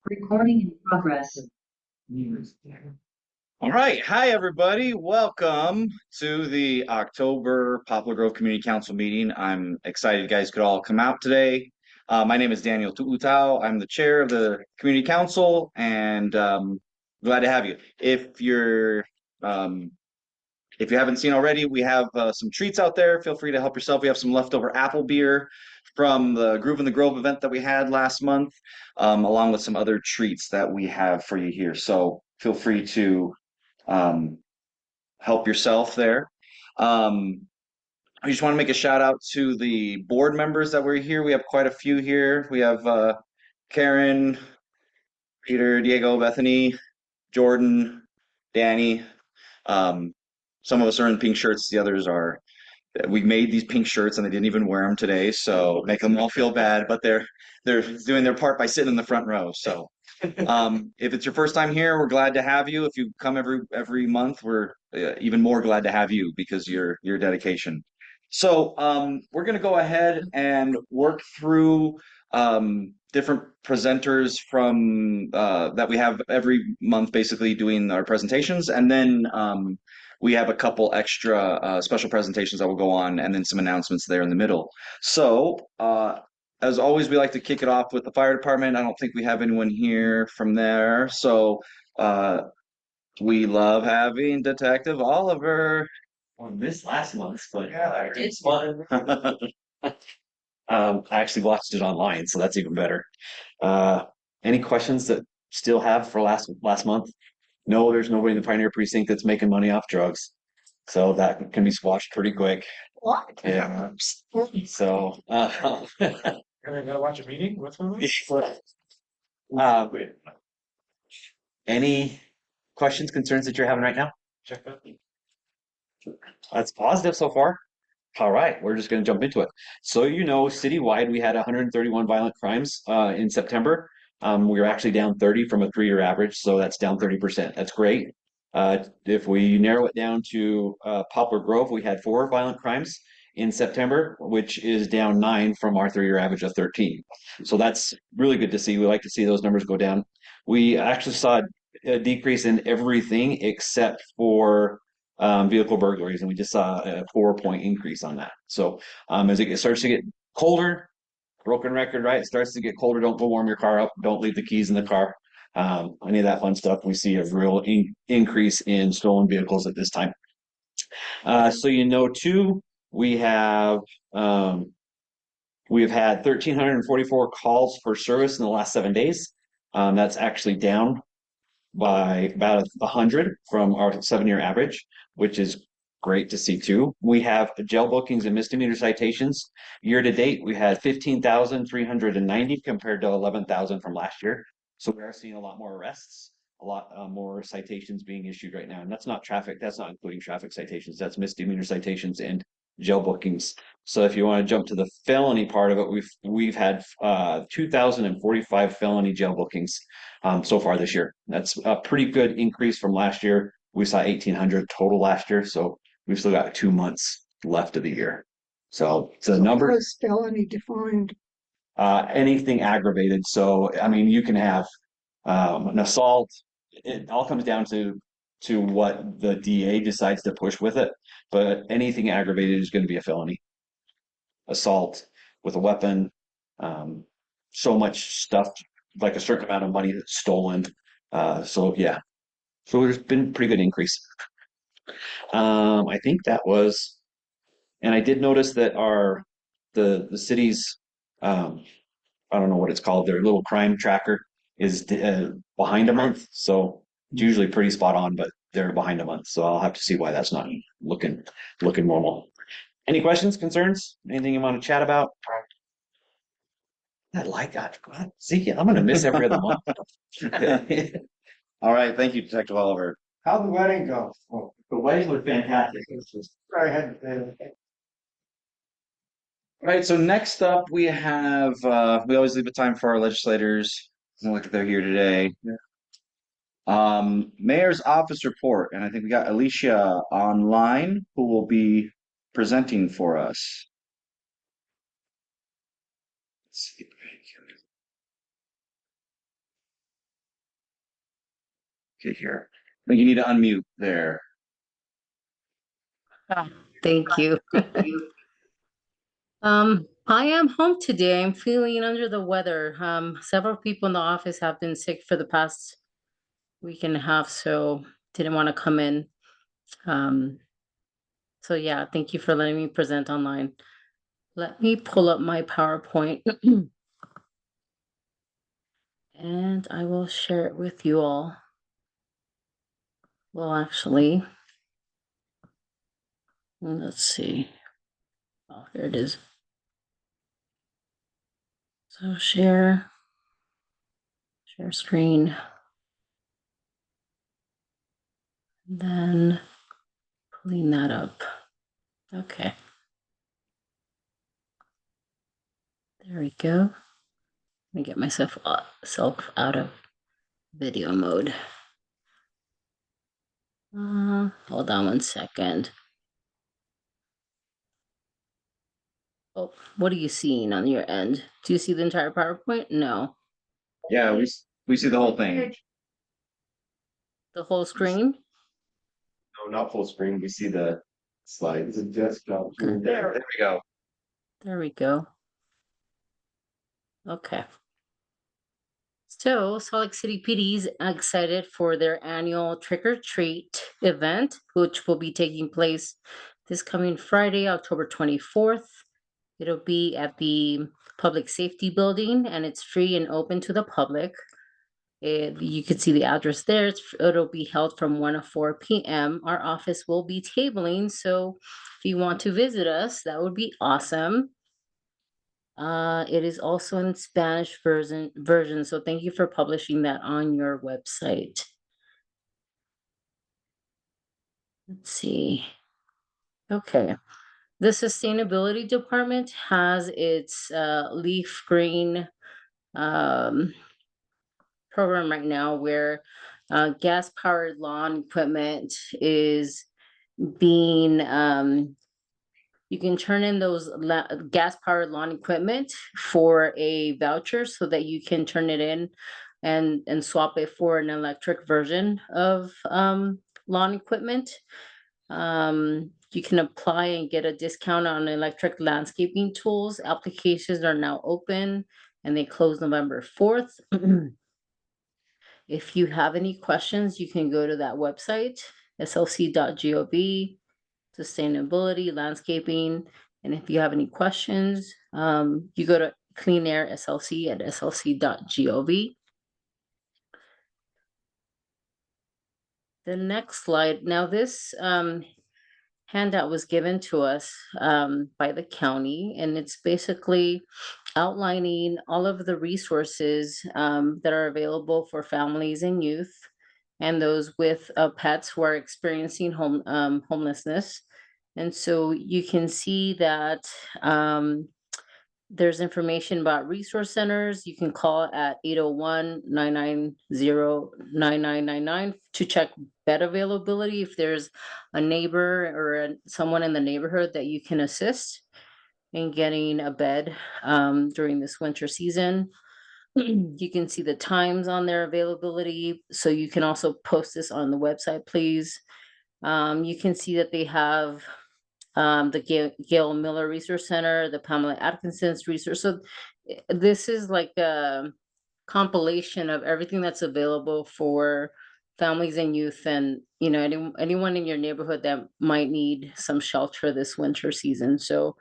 Recording in progress. All right. Hi, everybody. Welcome to the October Poplar Grove Community Council meeting. I'm excited you guys could all come out today. My name is Daniel Tuutau. I'm the chair of the Community Council and glad to have you. Um, if you haven't seen already, we have some treats out there. Feel free to help yourself. We have some leftover apple beer from the Groove in the Grove event that we had last month, along with some other treats that we have for you here. So feel free to um, help yourself there. Um, I just want to make a shout out to the board members that were here. We have quite a few here. We have Karen, Peter, Diego, Bethany, Jordan, Danny. Um, some of us are in pink shirts. The others are. We made these pink shirts and they didn't even wear them today, so make them all feel bad. But they're doing their part by sitting in the front row. So if it's your first time here, we're glad to have you. If you come every month, we're even more glad to have you because your dedication. So we're going to go ahead and work through different presenters from that we have every month, basically doing our presentations, and then we have a couple extra special presentations that will go on, and then some announcements there in the middle. So as always, we like to kick it off with the fire department. I don't think we have anyone here from there. So we love having Detective Oliver. Well, missed last month's, but Yeah, it's fun. I actually watched it online, so that's even better. Uh, any questions that still have for last month? No, there's nobody in the Pioneer Precinct that's making money off drugs, so that can be squashed pretty quick. What? Yeah. So, And I gotta watch a meeting with them? uh, any questions, concerns that you're having right now? Check that. That's positive so far. All right, we're just going to jump into it. So, citywide, we had 131 violent crimes in September. We were actually down 30 from a 3-year average, so that's down 30%. That's great. If we narrow it down to Poplar Grove, we had 4 violent crimes in September, which is down 9 from our 3-year average of 13. So that's really good to see. We like to see those numbers go down. We actually saw a decrease in everything except for vehicle burglaries, and we just saw a 4-point increase on that. So as it starts to get colder, broken record, right? It starts to get colder. Don't go warm your car up. Don't leave the keys in the car. Any of that fun stuff. We see a real increase in stolen vehicles at this time. So too, we have we've had 1,344 calls for service in the last 7 days. That's actually down by about 100 from our 7-year average, which is great to see too. We have jail bookings and misdemeanor citations. Year to date, we had 15,390 compared to 11,000 from last year. So we are seeing a lot more arrests, a lot more citations being issued right now. And that's not traffic, that's not including traffic citations, that's misdemeanor citations and jail bookings. So if you want to jump to the felony part of it, we've had 2,045 felony jail bookings so far this year. That's a pretty good increase from last year. We saw 1,800 total last year, so we've still got 2 months left of the year. So the number is felony defined? anything aggravated. So I mean, you can have an assault. It all comes down to what the DA decides to push with it. But anything aggravated is going to be a felony. Assault with a weapon, so much stuff, like a certain amount of money that's stolen. So yeah, so there's been pretty good increase. I think that was, and I did notice that the city's I don't know what it's called, their little crime tracker is behind a month, so it's usually pretty spot on, but they're behind a month, so I'll have to see why that's not looking normal. Any questions, concerns, anything you want to chat about? I like that. See, I'm gonna miss every other month. All right, thank you, Detective Oliver. How'd the wedding go? The wedding was fantastic. I had, All right, so next up we have we always leave a time for our legislators. Doesn't look like they're here today. Mayor's office report, and I think we got Alicia online who will be presenting for us. Let's see. Okay, here. I think you need to unmute there. Thank you. I am home today. I'm feeling under the weather. Several people in the office have been sick for the past week and a half, so didn't want to come in. Um, so yeah, thank you for letting me present online. Let me pull up my PowerPoint and I will share it with you all. Well, actually, let's see. Oh, here it is. So share screen. Then pulling that up. Okay. There we go. Let me get myself out of video mode. Hold on one second. Oh, what are you seeing on your end? Do you see the entire PowerPoint? No. Yeah, we see the whole thing. The whole screen? No, not full screen. We see the slides. Okay. There we go. There we go. Okay. So Salt Lake City PD's excited for their annual trick or treat event, which will be taking place this coming Friday, October 24th. It'll be at the Public Safety Building and it's free and open to the public. You can see the address there. It'll be held from 1 to 4 p.m. Our office will be tabling, so if you want to visit us, that would be awesome. It is also in Spanish version, so thank you for publishing that on your website. Let's see. Okay. The sustainability department has its leaf green program right now where gas powered lawn equipment is being you can turn in those gas powered lawn equipment for a voucher so that you can turn it in and swap it for an electric version of lawn equipment. You can apply and get a discount on electric landscaping tools. Applications are now open and they close November 4th. If you have any questions, you can go to that website, slc.gov, sustainability, landscaping. And if you have any questions, you go to Clean Air SLC at slc.gov. The next slide. Now this handout was given to us by the county, and it's basically outlining all of the resources that are available for families and youth and those with pets who are experiencing homelessness. And so you can see that there's information about resource centers. You can call at 801-990-9999 to check bed availability if there's a neighbor or someone in the neighborhood that you can assist in getting a bed during this winter season. You can see the times on their availability, so you can also post this on the website, please. You can see that they have the Gail Miller Resource Center, the Pamela Atkinson's Resource. So this is like a compilation of everything that's available for families and youth and, you know, anyone in your neighborhood that might need some shelter this winter season. So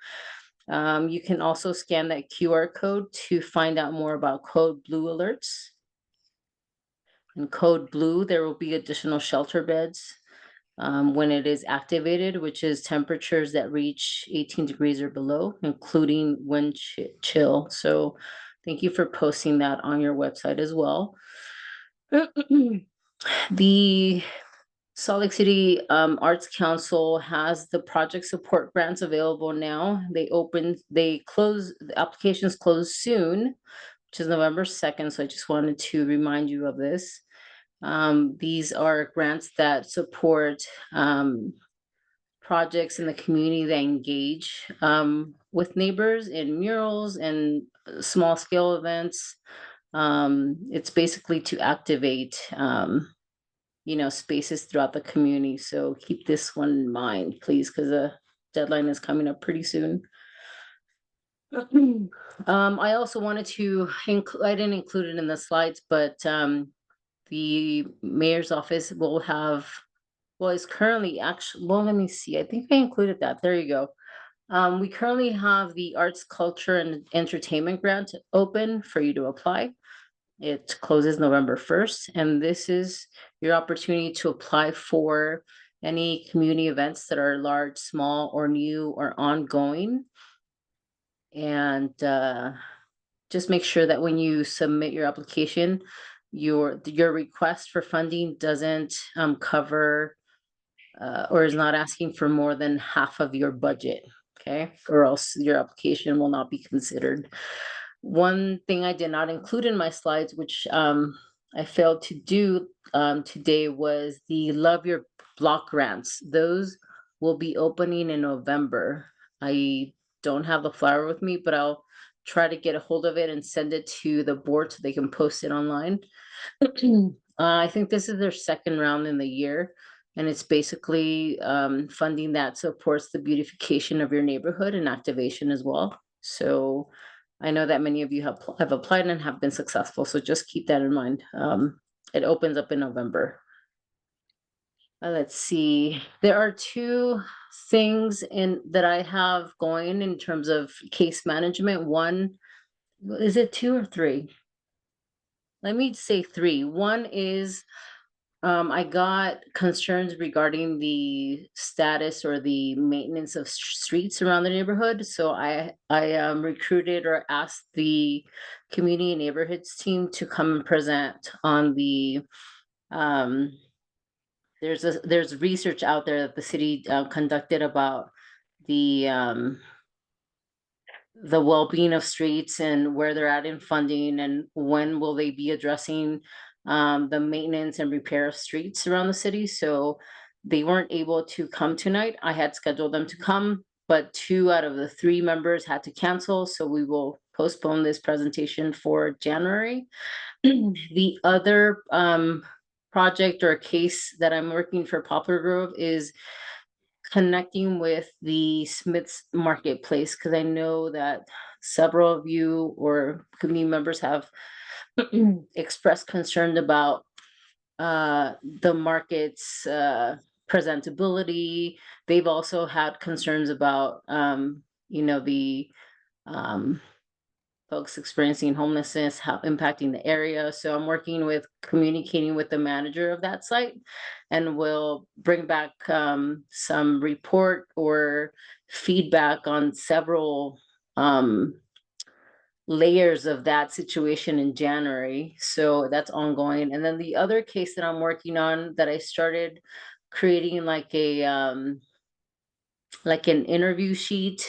you can also scan that QR code to find out more about Code Blue alerts. In Code Blue, there will be additional shelter beds when it is activated, which is temperatures that reach 18 degrees or below, including wind chill. So thank you for posting that on your website as well. The Salt Lake City Arts Council has the project support grants available now. The applications close soon, which is November 2nd. So I just wanted to remind you of this. These are grants that support projects in the community that engage with neighbors in murals and small scale events. It's basically to activate spaces throughout the community. So keep this one in mind, please, because the deadline is coming up pretty soon. I also wanted to include, I didn't include it in the slides, but the mayor's office will have, well, it's currently actually, well, let me see. I think I included that. There you go. We currently have the Arts, Culture, and Entertainment Grant open for you to apply. It closes November 1st, and this is your opportunity to apply for any community events that are large, small, or new or ongoing. And just make sure that when you submit your application, your request for funding doesn't cover or is not asking for more than half of your budget, okay? Or else your application will not be considered. One thing I did not include in my slides, which I failed to do today, was the Love Your Block grants. Those will be opening in November. I don't have the flyer with me, but I'll try to get a hold of it and send it to the board so they can post it online. I think this is their second round in the year, and it's basically funding that supports the beautification of your neighborhood and activation as well. So I know that many of you have applied and have been successful, so just keep that in mind. It opens up in November. Let's see, there are two things that I have going in terms of case management. One, is it two or three? Let me say three. One is I got concerns regarding the status or the maintenance of streets around the neighborhood. So I recruited or asked the community and neighborhoods team to come and present on the there's research out there that the city conducted about the well-being of streets and where they're at in funding and when will they be addressing the maintenance and repair of streets around the city. So they weren't able to come tonight. I had scheduled them to come, but 2 out of the 3 members had to cancel. So we will postpone this presentation for January. The other project or case that I'm working for Poplar Grove is connecting with the Smith's Marketplace, because I know that several of you or community members have expressed concern about the market's presentability. They've also had concerns about the folks experiencing homelessness, how impacting the area. So I'm working with communicating with the manager of that site, and we'll bring back some report or feedback on several layers of that situation in January. So that's ongoing. And then the other case that I'm working on, that I started creating like an interview sheet.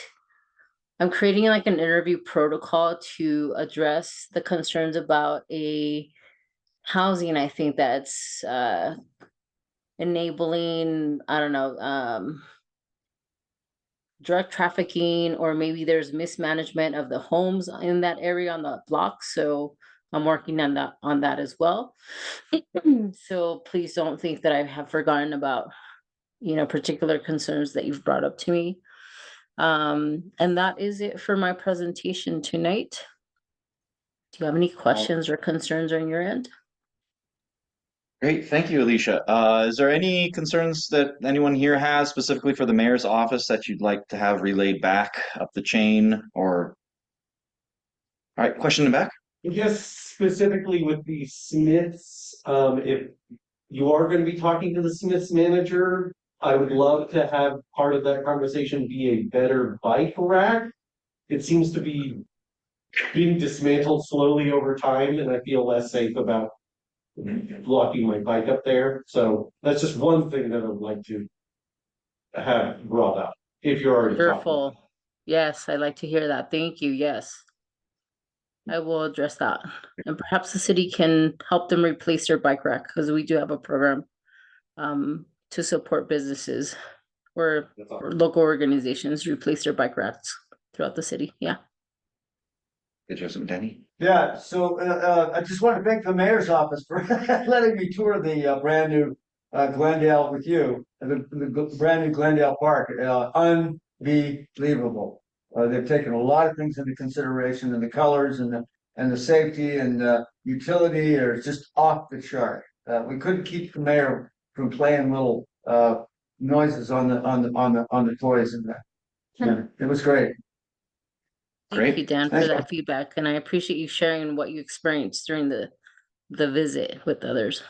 I'm creating like an interview protocol to address the concerns about a housing, I think, that's enabling, I don't know, drug trafficking, or maybe there's mismanagement of the homes in that area on the block. So I'm working on that as well. So please don't think that I have forgotten about particular concerns that you've brought up to me. And that is it for my presentation tonight. Do you have any questions or concerns on your end? Great, thank you, Alicia. Is there any concerns that anyone here has specifically for the mayor's office that you'd like to have relayed back up the chain or? All right, question in the back? Just specifically with the Smiths, if you are going to be talking to the Smiths manager, I would love to have part of that conversation be a better bike rack. It seems to be being dismantled slowly over time, and I feel less safe about locking my bike up there. So that's just one thing that I would like to have brought up. If you're already talking. Wonderful. Yes, I'd like to hear that. Thank you. Yes. I will address that. And perhaps the city can help them replace their bike rack, because we do have a program to support businesses or local organizations replace their bike racks throughout the city. Yeah. Did you have something, Danny? Yeah, so I just want to thank the mayor's office for letting me tour the brand new Glendale with you, the brand new Glendale Park, unbelievable. They've taken a lot of things into consideration, and the colors and the safety and utility are just off the chart. We couldn't keep the mayor from playing little noises on the toys, and yeah, it was great. Thank you, Great. Dan, for Thank that feedback, and I appreciate you sharing what you experienced during the visit with others.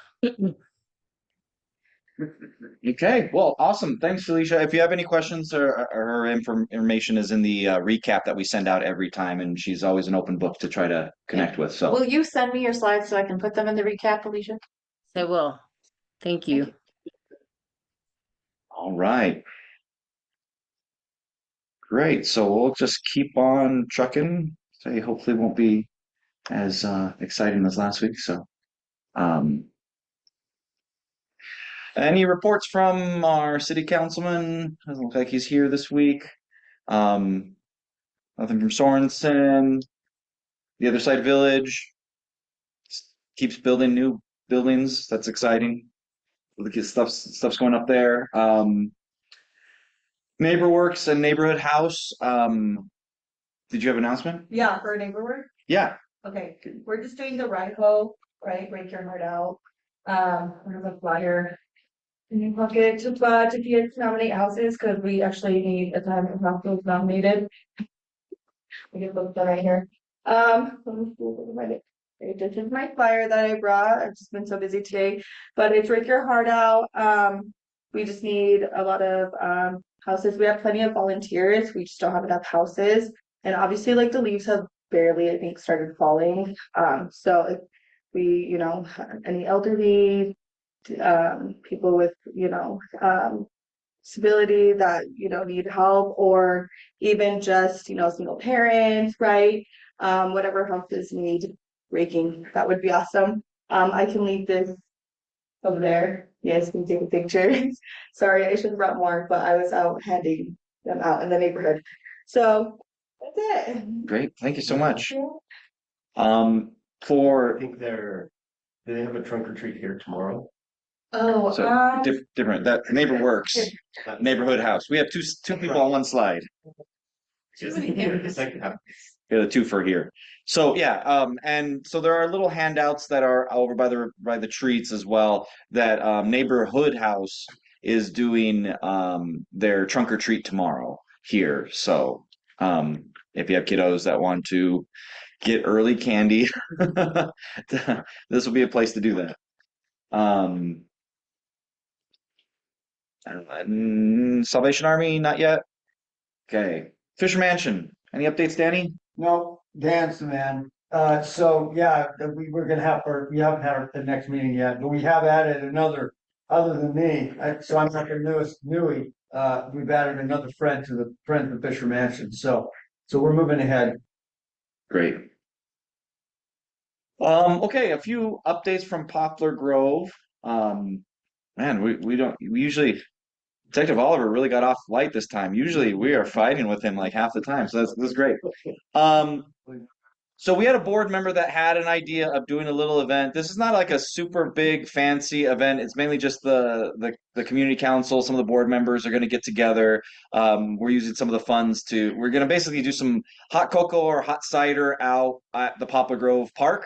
Okay, well, awesome. Thanks, Felicia. If you have any questions, or her information is in the recap that we send out every time, and she's always an open book to try to connect with. So, Will you send me your slides so I can put them in the recap, Alicia? I will. Thank you. all right. Great. So we'll just keep on trucking. Say, hopefully, won't be as exciting as last week. So, um, any reports from our city councilman? Doesn't look like he's here this week. Um, Nothing from Sorensen. The other side village keeps building new buildings. That's exciting. Look at stuff's going up there. NeighborWorks and Neighborhood House. Did you have an announcement? Yeah, for neighborhood. Yeah. Okay, we're just doing the right hoe, right? Break your heart out. I have a flyer in your pocket to nominate houses because we actually need a time of houses nominated. We can look that right here. Let me see if I can find it. Okay, this is my flyer that I brought. I've just been so busy today, but it's break your heart out. We just need a lot of houses. We have plenty of volunteers. We just don't have enough houses, and obviously, like the leaves have barely, I think, started falling. So if we, any elderly, people with, disability that need help, or even just single parents, right? Whatever houses need raking, that would be awesome. I can leave this over there. You guys can take a picture. Sorry, I should have brought more, but I was out handing them out in the neighborhood. So that's it. Great. Thank you so much. Yeah. I For think do they have a trunk or treat here tomorrow? Oh, so different that NeighborWorks Neighborhood House. We have two people on one slide. The second half. Yeah, the two for here. So yeah, and so there are little handouts that are over by the treats as well. That Neighborhood House is doing their trunk or treat tomorrow here. So if you have kiddos that want to get early candy, this will be a place to do that. Salvation Army, not yet. Okay. Fisher Mansion. Any updates, Danny? No, Dan's the man. So yeah, we're gonna have we haven't had the next meeting yet, but we have added another, other than me, so I'm not the newest newie. We've added another friend to the friend of Fisher Mansion, so we're moving ahead. Great. Okay, a few updates from Poplar Grove. Man, we usually Detective Oliver really got off light this time. Usually we are fighting with him like half the time, so that's great. So we had a board member that had an idea of doing a little event. This is not like a super big fancy event. It's mainly just the community council. Some of the board members are going to get together. We're using some of the funds we're going to basically do some hot cocoa or hot cider out at the Poplar Grove Park.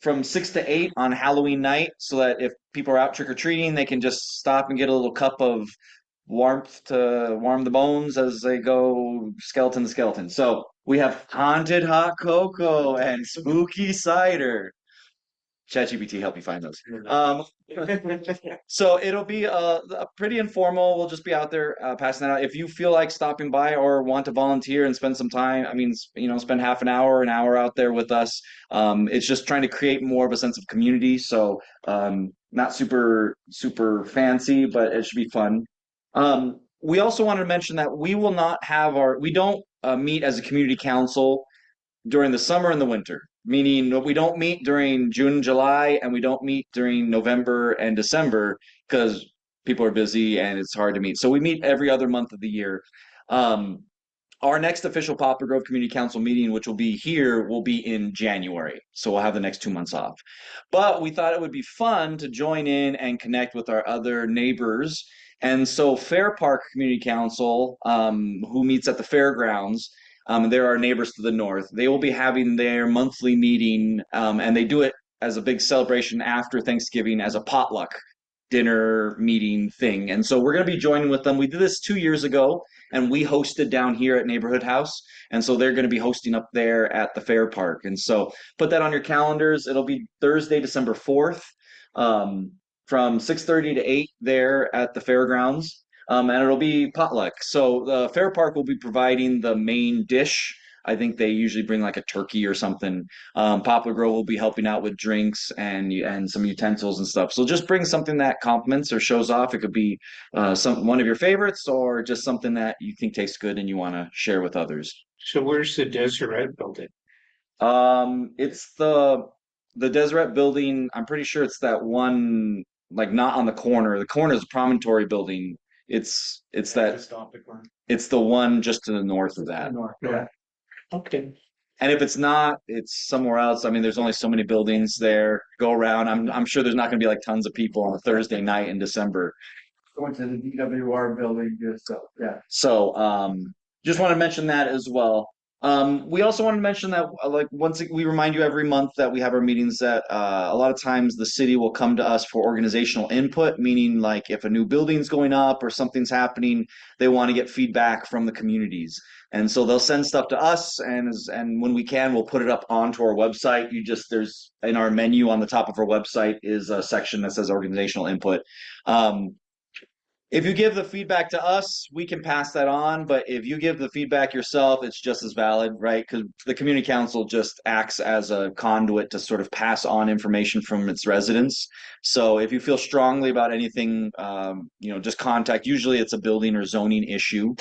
From 6 to 8 on Halloween night, so that if people are out trick-or-treating, they can just stop and get a little cup of warmth to warm the bones as they go skeleton to skeleton. So we have haunted hot cocoa and spooky cider. ChatGPT help you find those. So it'll be a pretty informal. We'll just be out there passing that out. If you feel like stopping by or want to volunteer and spend some time, I mean, spend half an hour out there with us. It's just trying to create more of a sense of community. So not super fancy, but it should be fun. We also wanted to mention that we will not have we don't meet as a community council during the summer and the winter, meaning we don't meet during June and July, and we don't meet during November and December because people are busy and it's hard to meet. So we meet every other month of the year. Our next official Poplar Grove Community Council meeting, which will be here, will be in January. So we'll have the next 2 months off. But we thought it would be fun to join in and connect with our other neighbors. And so Fair Park Community Council, who meets at the fairgrounds, they're our neighbors to the north. They will be having their monthly meeting, and they do it as a big celebration after Thanksgiving as a potluck dinner meeting thing. And so we're going to be joining with them. We did this 2 years ago and we hosted down here at Neighborhood House. And so they're going to be hosting up there at the Fair Park. And so put that on your calendars. It'll be Thursday, December 4th, from 6:30 to 8 there at the fairgrounds. And it'll be potluck. So the Fair Park will be providing the main dish. I think they usually bring like a turkey or something. Poplar Grove will be helping out with drinks and some utensils and stuff. So just bring something that compliments or shows off. It could be one of your favorites or just something that you think tastes good and you want to share with others. So where's the Deseret building? It's the Deseret building. I'm pretty sure it's that one, like not on the corner. The corner is a promontory building. It's that Just off the corner. it's the one just to the north of that. North, yeah. Okay. And if it's not, it's somewhere else. I mean, there's only so many buildings there. Go around. I'm sure there's not going to be like tons of people on a Thursday night in December. Going to the DWR building, just so, yeah. So, just want to mention that as well. We also want to mention that, like, we remind you every month that we have our meetings that a lot of times the city will come to us for organizational input, meaning like if a new building's going up or something's happening, they want to get feedback from the communities. And so they'll send stuff to us, and when we can, we'll put it up onto our website. There's in our menu on the top of our website is a section that says organizational input. If you give the feedback to us, we can pass that on. But if you give the feedback yourself, it's just as valid, right? Because the community council just acts as a conduit to sort of pass on information from its residents. So if you feel strongly about anything, just contact. Usually it's a building or zoning issue.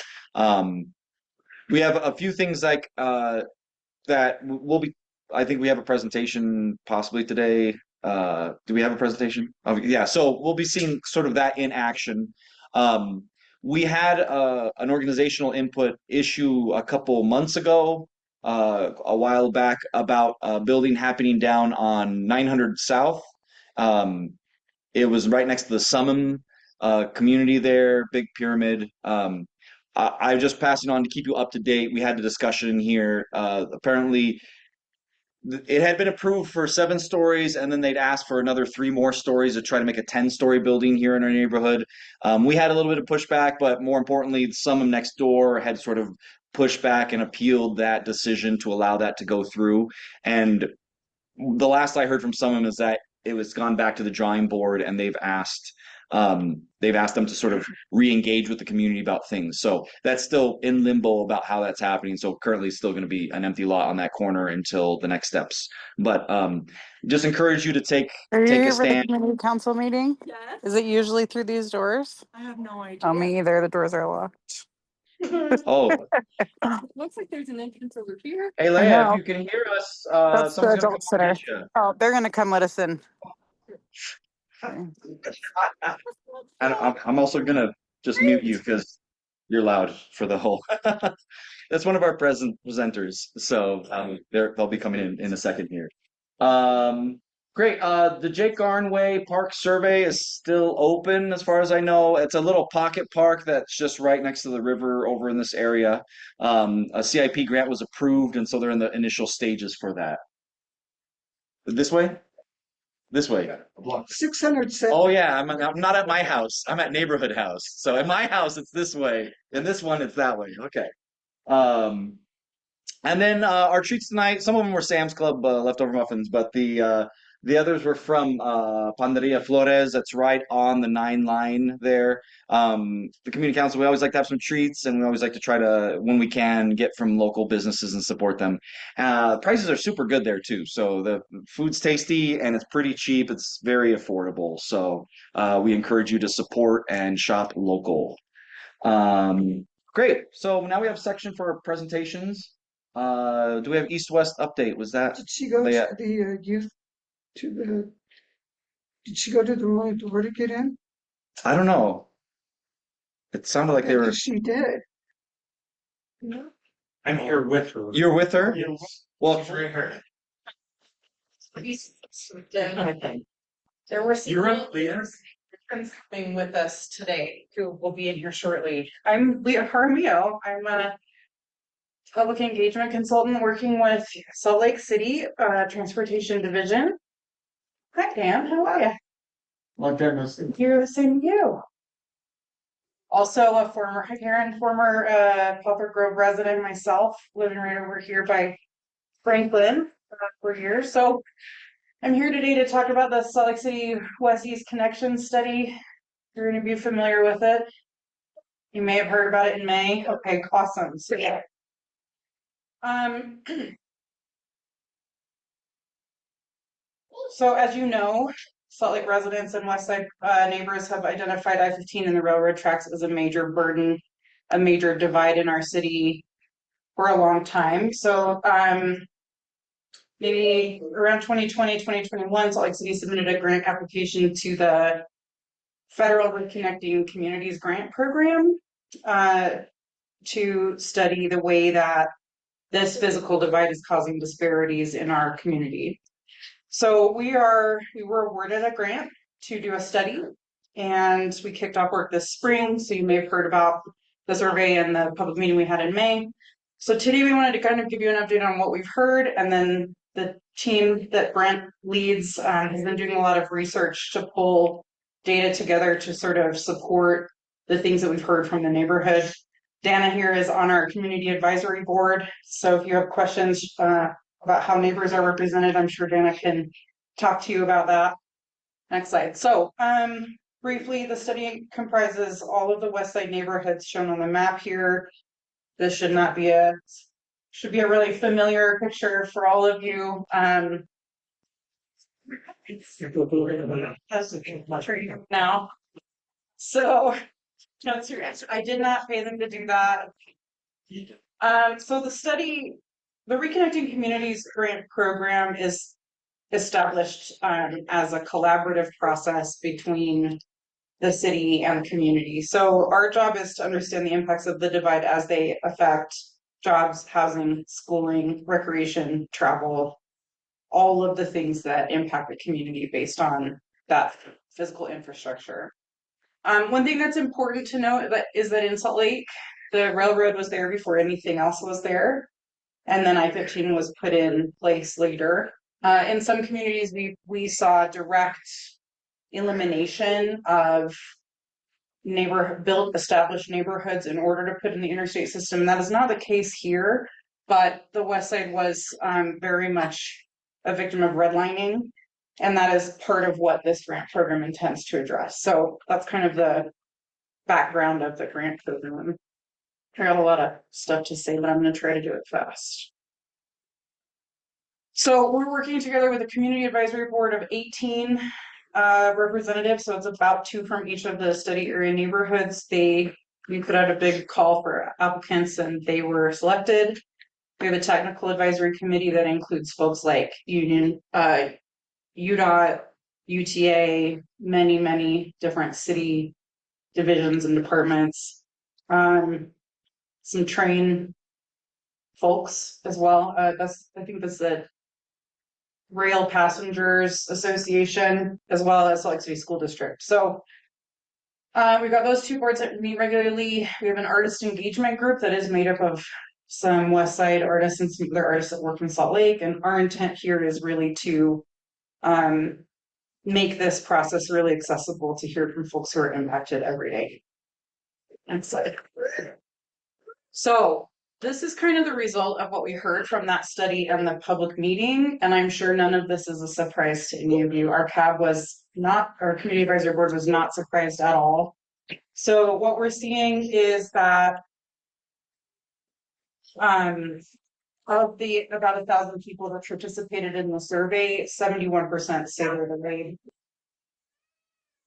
We have a few things like that will be. I think we have a presentation possibly today. Do we have a presentation? Oh, yeah. So we'll be seeing sort of that in action. We had an organizational input issue a couple months ago, a while back, about a building happening down on 900 South. It was right next to the Summum community there, big pyramid. I just passing on to keep you up to date. We had the discussion here. Apparently, it had been approved for 7 stories, and then they'd asked for another 3 more stories to try to make a 10-story building here in our neighborhood. We had a little bit of pushback, but more importantly, some next door had sort of pushed back and appealed that decision to allow that to go through. And the last I heard from someone is that it was gone back to the drawing board, and they've asked them to sort of re-engage with the community about things. So that's still in limbo about how that's happening. So currently still going to be an empty lot on that corner until the next steps. But just encourage you to take Are you a here for the stand. community council meeting? Yes. Is it usually through these doors? I have no idea. Oh, me either. The doors are locked. Oh, Looks like there's an entrance over here. hey I Leia, if know. you can hear us, That's the someone's gonna adult come over and center. get you. Oh, they're gonna come let us in. Okay. And I'm also gonna just mute you because you're loud for the whole. That's one of our presenters, so they'll be coming in a second here. Great. The Jake Garnway Park Survey is still open, as far as I know. It's a little pocket park that's just right next to the river over in this area. A CIP grant was approved, and so they're in the initial stages for that. This way? This way. 600. Oh yeah, I'm not at my house. I'm at neighborhood house. So at my house it's this way, and this one it's that way. Okay. Um, and then our treats tonight. Some of them were Sam's Club leftover muffins, but the others were from Panderia Flores. That's right on the 9 line there. The community council. We always like to have some treats, and we always like to try to, when we can, get from local businesses and support them. Prices are super good there too. So the food's tasty and it's pretty cheap. It's very affordable. So we encourage you to support and shop local. Great. So now we have a section for presentations. Do we have East-West update? Was that Did she go Leia? to the youth to the? Did she go to the one door to get in? I don't know. It sounded like they I were. think she did. No. I'm here with her. You're with her? Yes. Well, She's right here. There were You're some up, Leah. friends coming with us today who will be in here shortly. I'm Leah Carmio. I'm a public engagement consultant working with Salt Lake City Transportation Division. Hi, Dan. How are you? Long time no see. You're the same you. Also a former, hi Karen, former Poplar Grove resident myself, living right over here by Franklin for years. So I'm here today to talk about the Salt Lake City West East Connection Study. You're going to be familiar with it. You may have heard about it in May. Okay, awesome. So, um, so as you know, Salt Lake residents and West Side neighbors have identified I-15 and the railroad tracks as a major burden, a major divide in our city for a long time. So maybe around 2020, 2021, Salt Lake City submitted a grant application to the Federal Reconnecting Communities Grant Program to study the way that this physical divide is causing disparities in our community. So we were awarded a grant to do a study, and we kicked off work this spring. So you may have heard about the survey and the public meeting we had in May. So today we wanted to kind of give you an update on what we've heard, and then the team that Brent leads has been doing a lot of research to pull data together to sort of support the things that we've heard from the neighborhood. Dana here is on our community advisory board. So if you have questions about how neighbors are represented, I'm sure Dana can talk to you about that. Next slide. So briefly, the study comprises all of the West Side neighborhoods shown on the map here. This should be a really familiar picture for all of you. Now. So that's your answer. I did not pay them to do that. So the Reconnecting Communities Grant Program is established as a collaborative process between the city and the community. So our job is to understand the impacts of the divide as they affect jobs, housing, schooling, recreation, travel, all of the things that impact the community based on that physical infrastructure. One thing that's important to note is that in Salt Lake, the railroad was there before anything else was there. And then I-15 was put in place later. In some communities, we saw direct elimination of established neighborhoods in order to put in the interstate system. That is not the case here, but the West Side was very much a victim of redlining. And that is part of what this grant program intends to address. So that's kind of the background of the grant program. I got a lot of stuff to say, but I'm going to try to do it fast. So we're working together with a community advisory board of 18 representatives. So it's about 2 from each of the study area neighborhoods. We put out a big call for applicants and they were selected. We have a technical advisory committee that includes folks like Union, UDOT, UTA, many different city divisions and departments. Some train folks as well. I think that's the Rail Passengers Association, as well as Salt Lake City School District. So we've got those 2 boards that meet regularly. We have an artist engagement group that is made up of some West Side artists and some other artists that work in Salt Lake. And our intent here is really to make this process really accessible to hear from folks who are impacted every day. Next slide. So this is kind of the result of what we heard from that study and the public meeting, and I'm sure none of this is a surprise to any of you. Our community advisory board was not surprised at all. So what we're seeing is that of the about 1,000 people that participated in the survey, 71% say they're delayed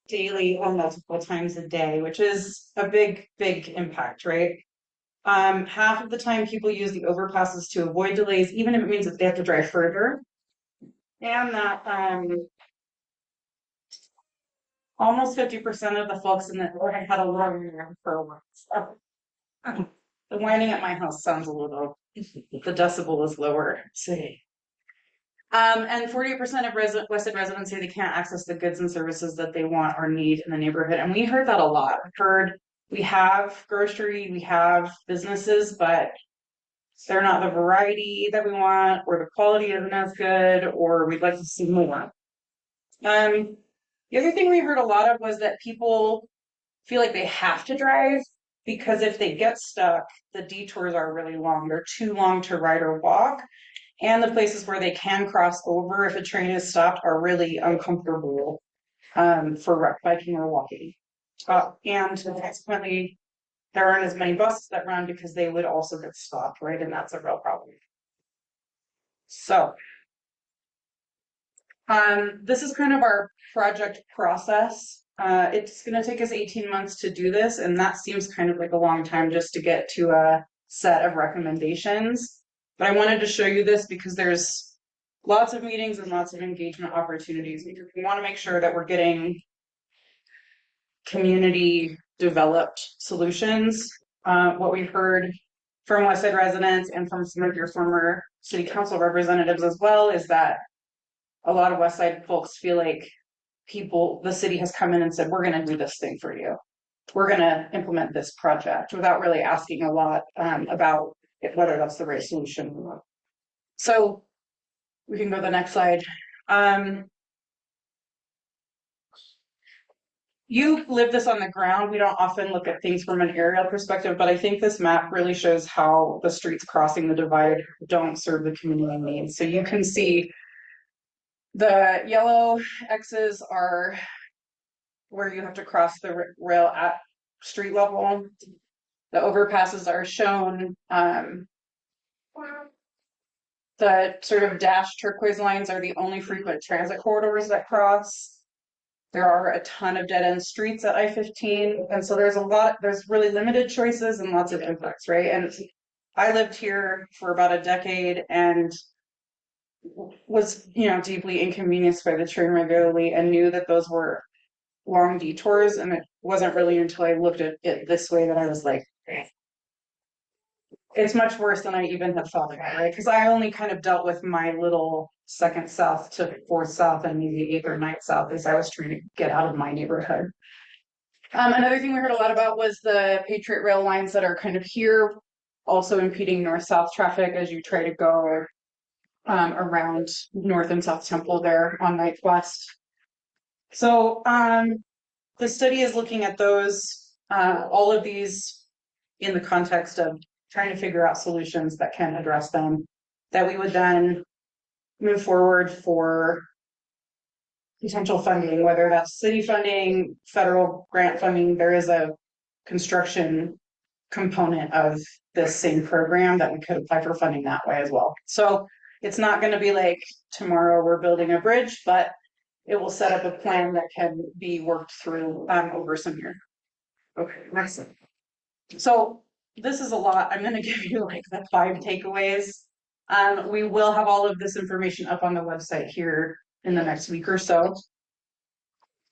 daily or multiple times a day, which is a big impact, right? Half of the time people use the overpasses to avoid delays, even if it means that they have to drive further. And that almost 50% of the folks in the had a long for a while. The whining at my house sounds a little, the decibel is lower, say. And 48% of Weston residents say they can't access the goods and services that they want or need in the neighborhood. And we heard that a lot. We've heard we have grocery, we have businesses, but they're not the variety that we want, or the quality isn't as good, or we'd like to see more. The other thing we heard a lot of was that people feel like they have to drive because if they get stuck, the detours are really long. They're too long to ride or walk. And the places where they can cross over if a train is stopped are really uncomfortable for biking or walking. And consequently, there aren't as many buses that run because they would also get stopped, right? And that's a real problem. So, this is kind of our project process. It's going to take us 18 months to do this, and that seems kind of like a long time just to get to a set of recommendations. But I wanted to show you this because there's lots of meetings and lots of engagement opportunities. We want to make sure that we're getting community developed solutions. What we've heard from Westside residents and from some of your former city council representatives as well is that a lot of Westside folks feel like the city has come in and said, we're going to do this thing for you. We're going to implement this project without really asking a lot about whether that's the right solution. So we can go to the next slide. You live this on the ground. We don't often look at things from an aerial perspective, but I think this map really shows how the streets crossing the divide don't serve the community needs. So you can see the yellow X's are where you have to cross the rail at street level. The overpasses are shown. The sort of dashed turquoise lines are the only frequent transit corridors that cross. There are a ton of dead-end streets at I-15, and so there's really limited choices and lots of impacts, right? And I lived here for about a decade and was, deeply inconvenienced by the train regularly and knew that those were long detours. And it wasn't really until I looked at it this way that I was like, it's much worse than I even had thought about, right? Because I only kind of dealt with my little second south to fourth south and maybe eighth or ninth south as I was trying to get out of my neighborhood. Another thing we heard a lot about was the Patriot rail lines that are kind of here, also impeding north-south traffic as you try to go around North and South Temple there on Ninth West. So the study is looking at those, all of these in the context of trying to figure out solutions that can address them, that we would then move forward for potential funding, whether that's city funding, federal grant funding. There is a construction component of this same program that we could apply for funding that way as well. So it's not going to be like tomorrow we're building a bridge, but it will set up a plan that can be worked through over some year. Okay, next slide. So this is a lot. I'm going to give you like the 5 takeaways. We will have all of this information up on the website here in the next week or so.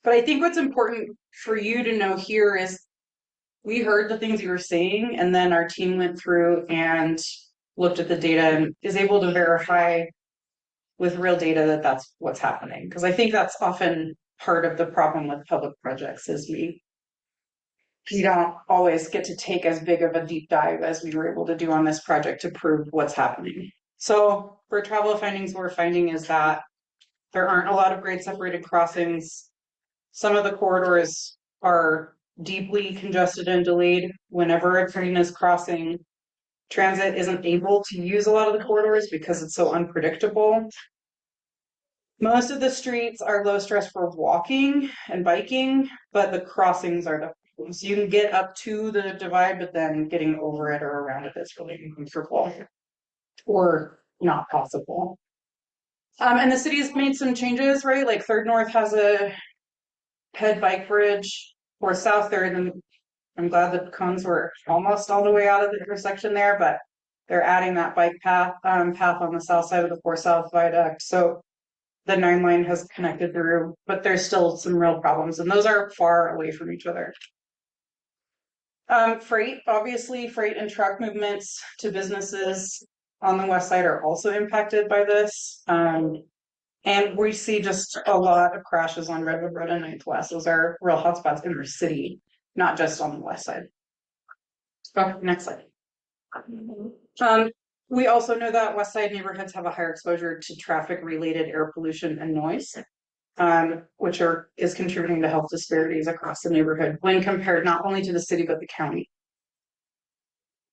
But I think what's important for you to know here is we heard the things you were saying, and then our team went through and looked at the data and is able to verify with real data that that's what's happening. Because I think that's often part of the problem with public projects is we don't always get to take as big of a deep dive as we were able to do on this project to prove what's happening. So for travel findings, we're finding is that there aren't a lot of grade separated crossings. Some of the corridors are deeply congested and delayed. Whenever a train is crossing, transit isn't able to use a lot of the corridors because it's so unpredictable. Most of the streets are low stress for walking and biking, but the crossings are the problem. So you can get up to the divide, but then getting over it or around it is really uncomfortable or not possible. And the city's made some changes, right? Like Third North has a head bike bridge, or South Third, and I'm glad the cones were almost all the way out of the intersection there, but they're adding that bike path on the south side of the 4 South Viaduct. So the 9 line has connected through, but there's still some real problems, and those are far away from each other. Freight, obviously, freight and truck movements to businesses on the west side are also impacted by this. And we see just a lot of crashes on Redwood Road and Ninth West. Those are real hotspots in our city, not just on the west side. Okay, next slide. We also know that west side neighborhoods have a higher exposure to traffic-related air pollution and noise, which is contributing to health disparities across the neighborhood when compared not only to the city but the county.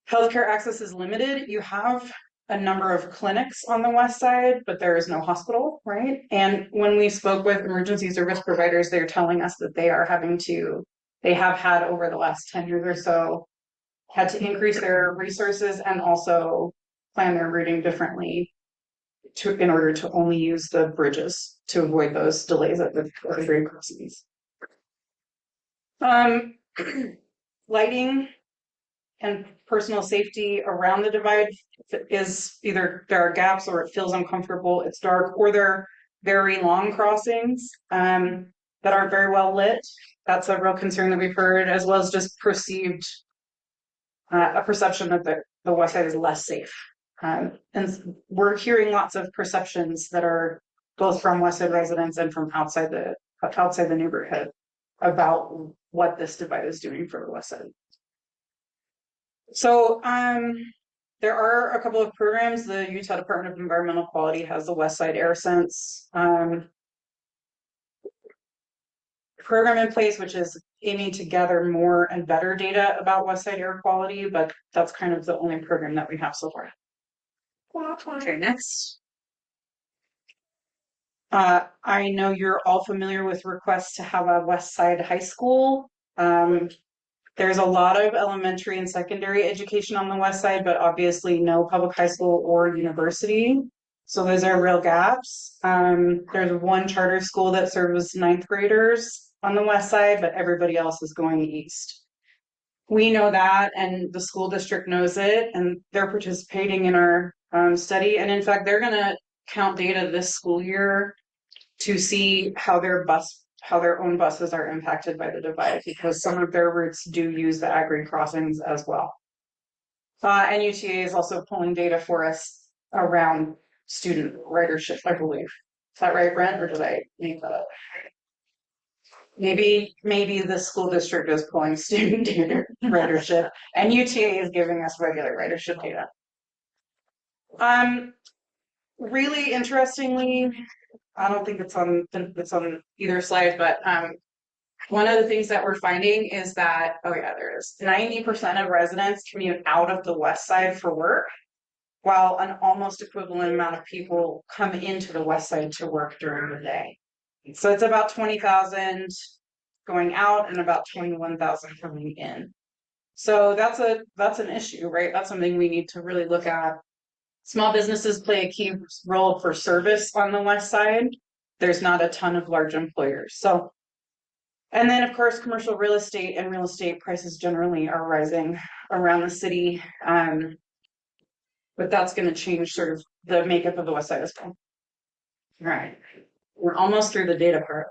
Healthcare access is limited. You have a number of clinics on the west side, but there is no hospital, right? And when we spoke with emergency service providers, they're telling us that they have had over the last 10 years or so, had to increase their resources and also plan their routing differently in order to only use the bridges to avoid those delays at the grade crossings. Lighting and personal safety around the divide is either there are gaps or it feels uncomfortable, it's dark, or they're very long crossings that aren't very well lit. That's a real concern that we've heard, as well as just perceived a perception that the west side is less safe. And we're hearing lots of perceptions that are both from west side residents and from outside the neighborhood about what this divide is doing for the west side. So there are a couple of programs. The Utah Department of Environmental Quality has the West Side Air Sense program in place, which is aiming to gather more and better data about West Side air quality, but that's kind of the only program that we have so far. Okay, next. I know you're all familiar with requests to have a West Side high school. There's a lot of elementary and secondary education on the west side, but obviously no public high school or university. So those are real gaps. There's one charter school that serves ninth graders on the west side, but everybody else is going east. We know that, and the school district knows it, and they're participating in our study. And in fact, they're going to count data this school year to see how their own buses are impacted by the divide, because some of their routes do use the ag crossings as well. And UTA is also pulling data for us around student ridership, I believe. Is that right, Brent, or did I make that up? Maybe the school district is pulling student data ridership, and UTA is giving us regular ridership data. Really interestingly, I don't think it's on either slide, but one of the things that we're finding is that, oh yeah, there is 90% of residents commute out of the west side for work, while an almost equivalent amount of people come into the west side to work during the day. So it's about 20,000 going out and about 21,000 coming in. So that's an issue, right? That's something we need to really look at. Small businesses play a key role for service on the west side. There's not a ton of large employers. So, and then of course, commercial real estate and real estate prices generally are rising around the city. But that's going to change sort of the makeup of the west side as well. All right, we're almost through the data part.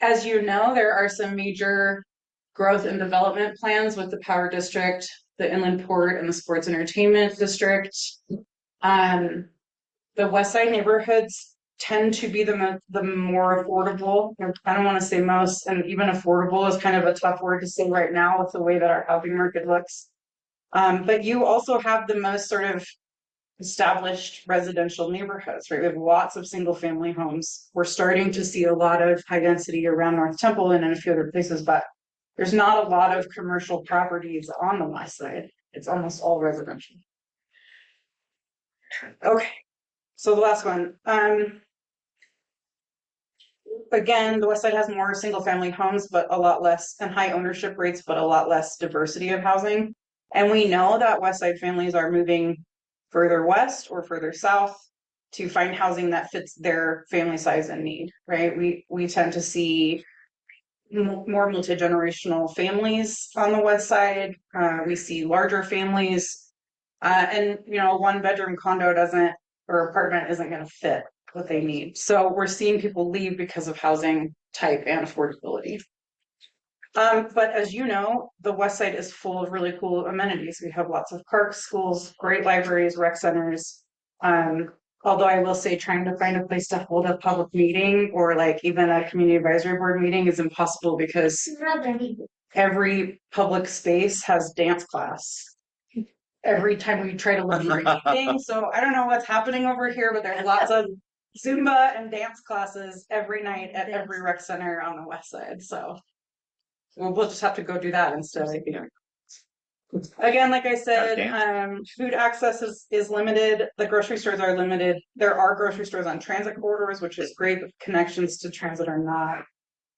As you know, there are some major growth and development plans with the Power District, the Inland Port, and the Sports Entertainment District. The West Side neighborhoods tend to be the more affordable. I don't want to say most, and even affordable is kind of a tough word to say right now with the way that our housing market looks. But you also have the most sort of established residential neighborhoods, right? We have lots of single family homes. We're starting to see a lot of high density around North Temple and in a few other places, but there's not a lot of commercial properties on the west side. It's almost all residential. Okay, so the last one. Again, the west side has more single family homes, but a lot less, and high ownership rates, but a lot less diversity of housing. And we know that west side families are moving further west or further south to find housing that fits their family size and need, right? We tend to see more multi-generational families on the west side. We see larger families, and a one-bedroom condo or apartment isn't going to fit what they need. So we're seeing people leave because of housing type and affordability. But as you know, the west side is full of really cool amenities. We have lots of parks, schools, great libraries, rec centers. Although I will say trying to find a place to hold a public meeting or like even a community advisory board meeting is impossible because every public space has dance class. Every time we try to look for anything. So I don't know what's happening over here, but there's lots of Zumba and dance classes every night at every rec center on the west side. So we'll just have to go do that instead. Again, like I said, food access is limited. The grocery stores are limited. There are grocery stores on transit corridors, which is great, but connections to transit are not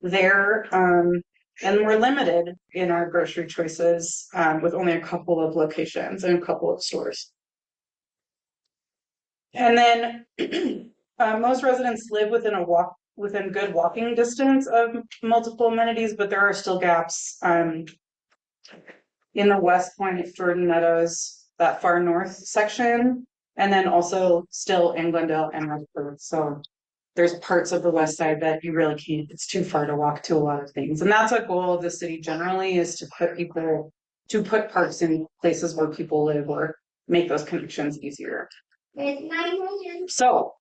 there. And we're limited in our grocery choices with only a couple of locations and a couple of stores. And then most residents live within good walking distance of multiple amenities, but there are still gaps in the West Point, Jordan Meadows, that far north section, and then also still in Glendale and Rutherford. So there's parts of the west side that you really can't, it's too far to walk to a lot of things. And that's a goal of the city generally, is to put parks in places where people live or make those connections easier. So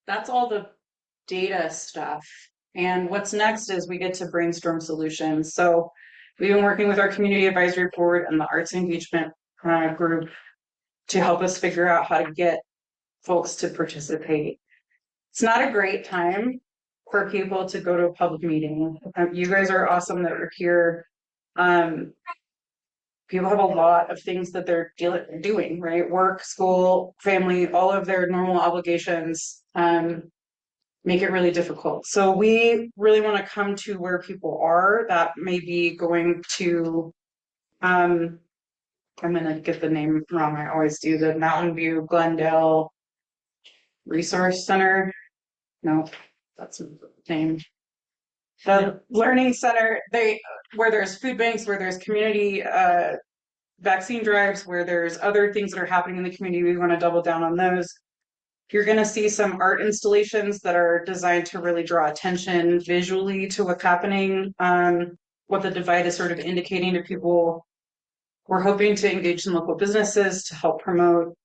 that's all the data stuff. And what's next is we get to brainstorm solutions. So we've been working with our community advisory board and the arts engagement group to help us figure out how to get folks to participate. It's not a great time for people to go to a public meeting. You guys are awesome that you're here. People have a lot of things that they're doing, right? Work, school, family, all of their normal obligations make it really difficult. So we really want to come to where people are. That may be going to, I'm going to get the name wrong. I always do. The Mountain View Glendale Resource Center. No, that's the name. The Learning Center, where there's food banks, where there's community vaccine drives, where there's other things that are happening in the community. We want to double down on those. You're going to see some art installations that are designed to really draw attention visually to what's happening, what the divide is sort of indicating to people. We're hoping to engage some local businesses to help promote.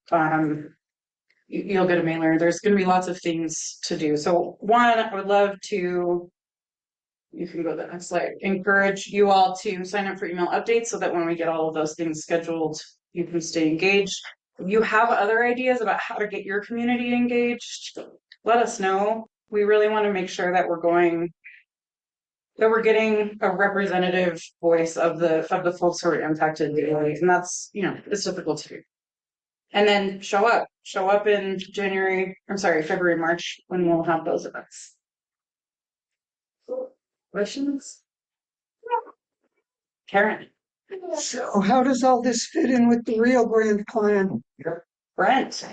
You'll get a mailer. There's going to be lots of things to do. So one, I would love to, you can go to the next slide, encourage you all to sign up for email updates so that when we get all of those things scheduled, you can stay engaged. If you have other ideas about how to get your community engaged, let us know. We really want to make sure that we're getting a representative voice of the folks who are impacted daily. And that's, it's difficult to do. And then show up in February, March, when we'll have those events. Questions? Karen. So how does all this fit in with the Rio Grande plan? Brent.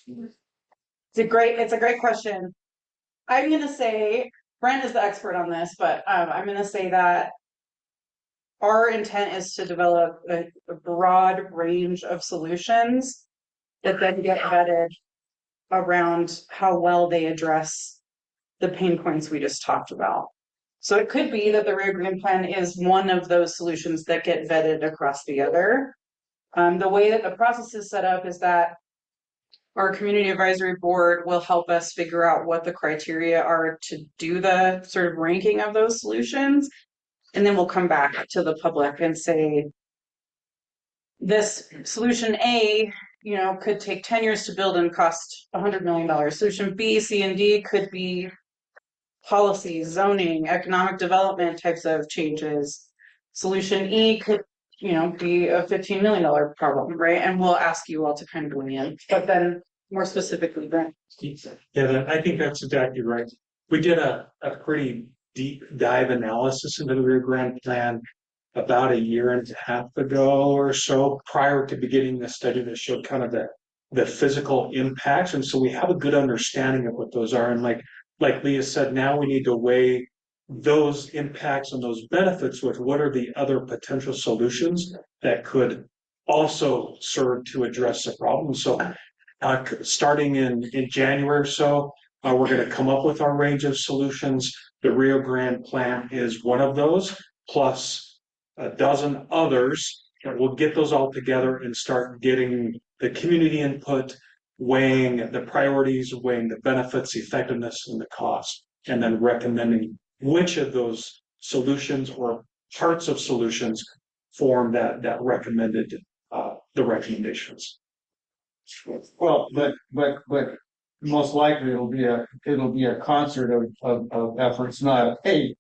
It's a great question. I'm gonna say Brent is the expert on this, but I'm gonna say that our intent is to develop a broad range of solutions that then get vetted around how well they address the pain points we just talked about. So it could be that the Rio Grande plan is one of those solutions that get vetted across the other. The way that the process is set up is that our community advisory board will help us figure out what the criteria are to do the sort of ranking of those solutions. And then we'll come back to the public and say, this solution A, could take 10 years to build and cost $100 million. Solution B, C, and D could be policy, zoning, economic development types of changes. Solution E could, be a $15 million problem, right? And we'll ask you all to kind of go in, but then more specifically, Brent. Yeah, I think that's exactly right. We did a pretty deep dive analysis into the Rio Grande plan about a year and a half ago or so, prior to beginning the study that showed kind of the physical impacts. And so we have a good understanding of what those are. And like Leah said, now we need to weigh those impacts and those benefits with what are the other potential solutions that could also serve to address the problem. So starting in January or so, We're gonna come up with our range of solutions. The Rio Grande plant is one of those, plus a dozen others. And we'll get those all together and start getting the community input, weighing the priorities, weighing the benefits, effectiveness, and the cost, and then recommending which of those solutions or parts of solutions form that recommended, the recommendations. Well, but most likely it'll be a concert of efforts, not a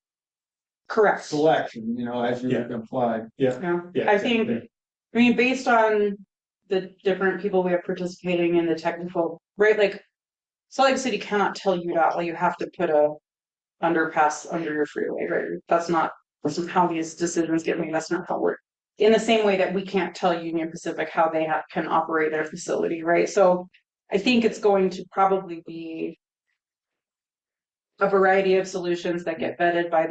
Correct. selection, you know, as you Yeah. implied. Yeah, Yeah, I think, I mean, based on the different people we have participating in the technical, right, like Salt Lake City cannot tell you that, well, you have to put a underpass under your freeway, right? That's not how these decisions get made. That's not how we're, in the same way that we can't tell Union Pacific how they can operate their facility, right? So I think it's going to probably be a variety of solutions that get vetted by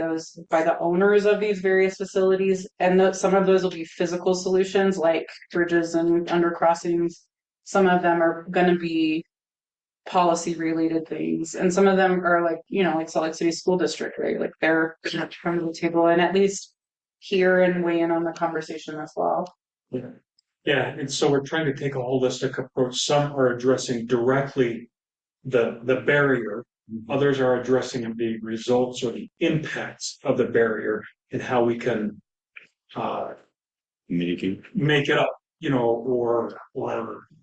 the owners of these various facilities, and some of those will be physical solutions like bridges and undercrossings. Some of them are going to be policy related things, and some of them are like, you know, like Salt Lake City School District, right? Like they're going to come to the table and at least hear and weigh in on the conversation as well. Yeah, and so we're trying to take a holistic approach. Some are addressing directly the barrier. Others are addressing the results or the impacts of the barrier and how we can make it up, you know,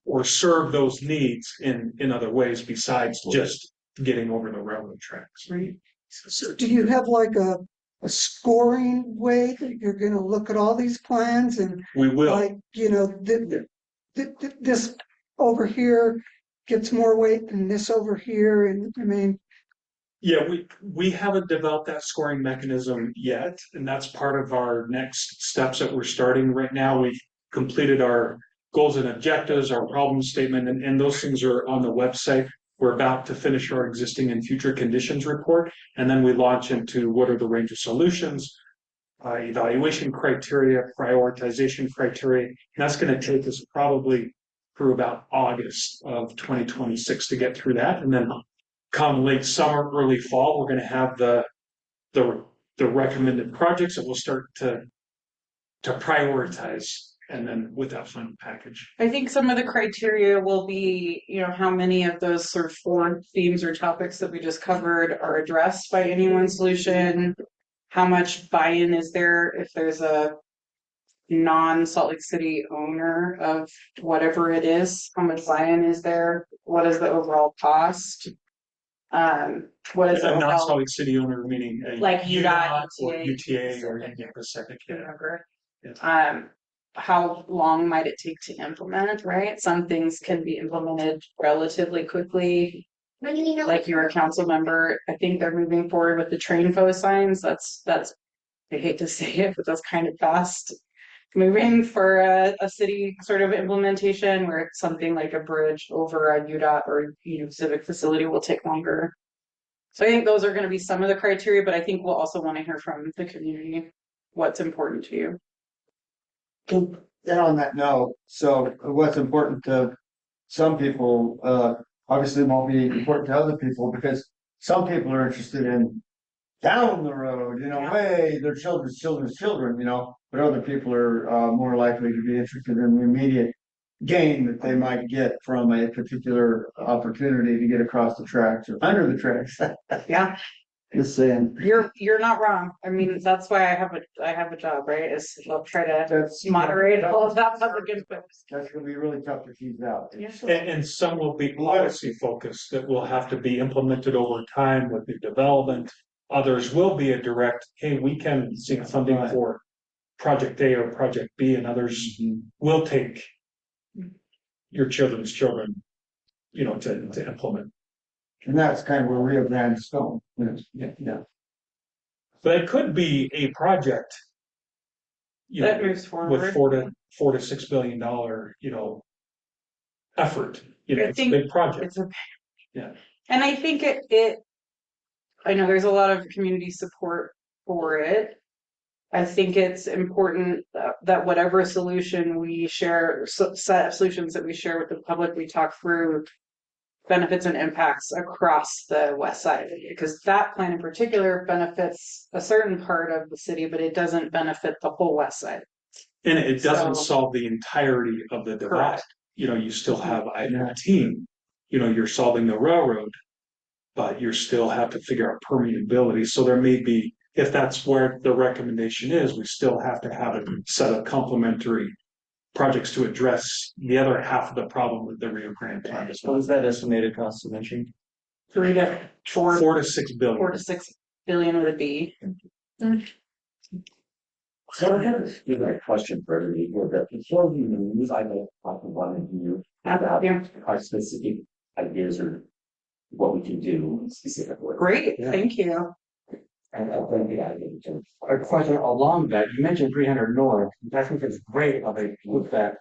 or serve those needs in other ways besides just getting over the railroad tracks. Right. So do you have like a scoring way that you're gonna look at all these plans and We will. like, you know, this over here gets more weight than this over here, and I mean, Yeah, we haven't developed that scoring mechanism yet, and that's part of our next steps that we're starting right now. We've completed our goals and objectives, our problem statement, and those things are on the website. We're about to finish our existing and future conditions report, and then we launch into what are the range of solutions, evaluation criteria, prioritization criteria, and that's going to take us probably through about August of 2026 to get through that, and then come late summer, early fall, we're going to have the recommended projects that we'll start to prioritize, and then with that final package. I think some of the criteria will be, you know, how many of those sort of four themes or topics that we just covered are addressed by any one solution. How much buy-in is there if there's a non-Salt Lake City owner of whatever it is? How much buy-in is there? What is the overall cost? What is the A non overall, Salt Lake City owner, meaning a like UDOT, or UTA, UTA or Union Pacific. Yeah. whatever. Yeah. How long might it take to implement, right? Some things can be implemented relatively quickly. Like you're a council member, I think they're moving forward with the train foe signs. That's, I hate to say it, but that's kind of fast moving for a city sort of implementation, where something like a bridge over a UDOT or civic facility will take longer. So I think those are going to be some of the criteria, but I think we'll also want to hear from the community what's important to you. And on that note, so what's important to some people, obviously won't be important to other people, because some people are interested in down the road, you know, way their children's children, you know, but other people are more likely to be interested in the immediate gain that they might get from a particular opportunity to get across the tracks or under the tracks. Yeah. Just saying. You're not wrong. I mean, that's why I have a job, right? Is I'll try to That's moderate all of that public input. That's gonna be really tough to tease out. Yeah. And some will be policy focused that will have to be implemented over time with the development. Others will be a direct, hey, we can seek funding for project A or project B, and others will take your children's children, you know, to implement. And that's kind of where Rio Grande is going. Yeah. But it could be a project, you That know, moves forward. with $4 to $6 billion, you know, effort. You know, I it's a think big project. It's a, Yeah. And I think I know there's a lot of community support for it. I think it's important that whatever solution we share, set of solutions that we share with the public, we talk through benefits and impacts across the west side of it, because that plan in particular benefits a certain part of the city, but it doesn't benefit the whole west side. And it doesn't So- solve the entirety of the divide. Correct. You know, you still have I-15, you know, you're solving the railroad, but you still have to figure out permeability. So there may be, if that's where the recommendation is, we still have to have a set of complementary projects to address the other half of the problem with the Rio Grande plan. What is that estimated cost to mention? 3 to 4, 4 to 6 billion. 4 to 6 billion would be. So I have a question for everybody here, that before we move, I know I wanted you about our specific ideas or what we can do specifically. Great, thank you. And I think the idea to. A question along that, you mentioned 300 North, I think it's great how they put that.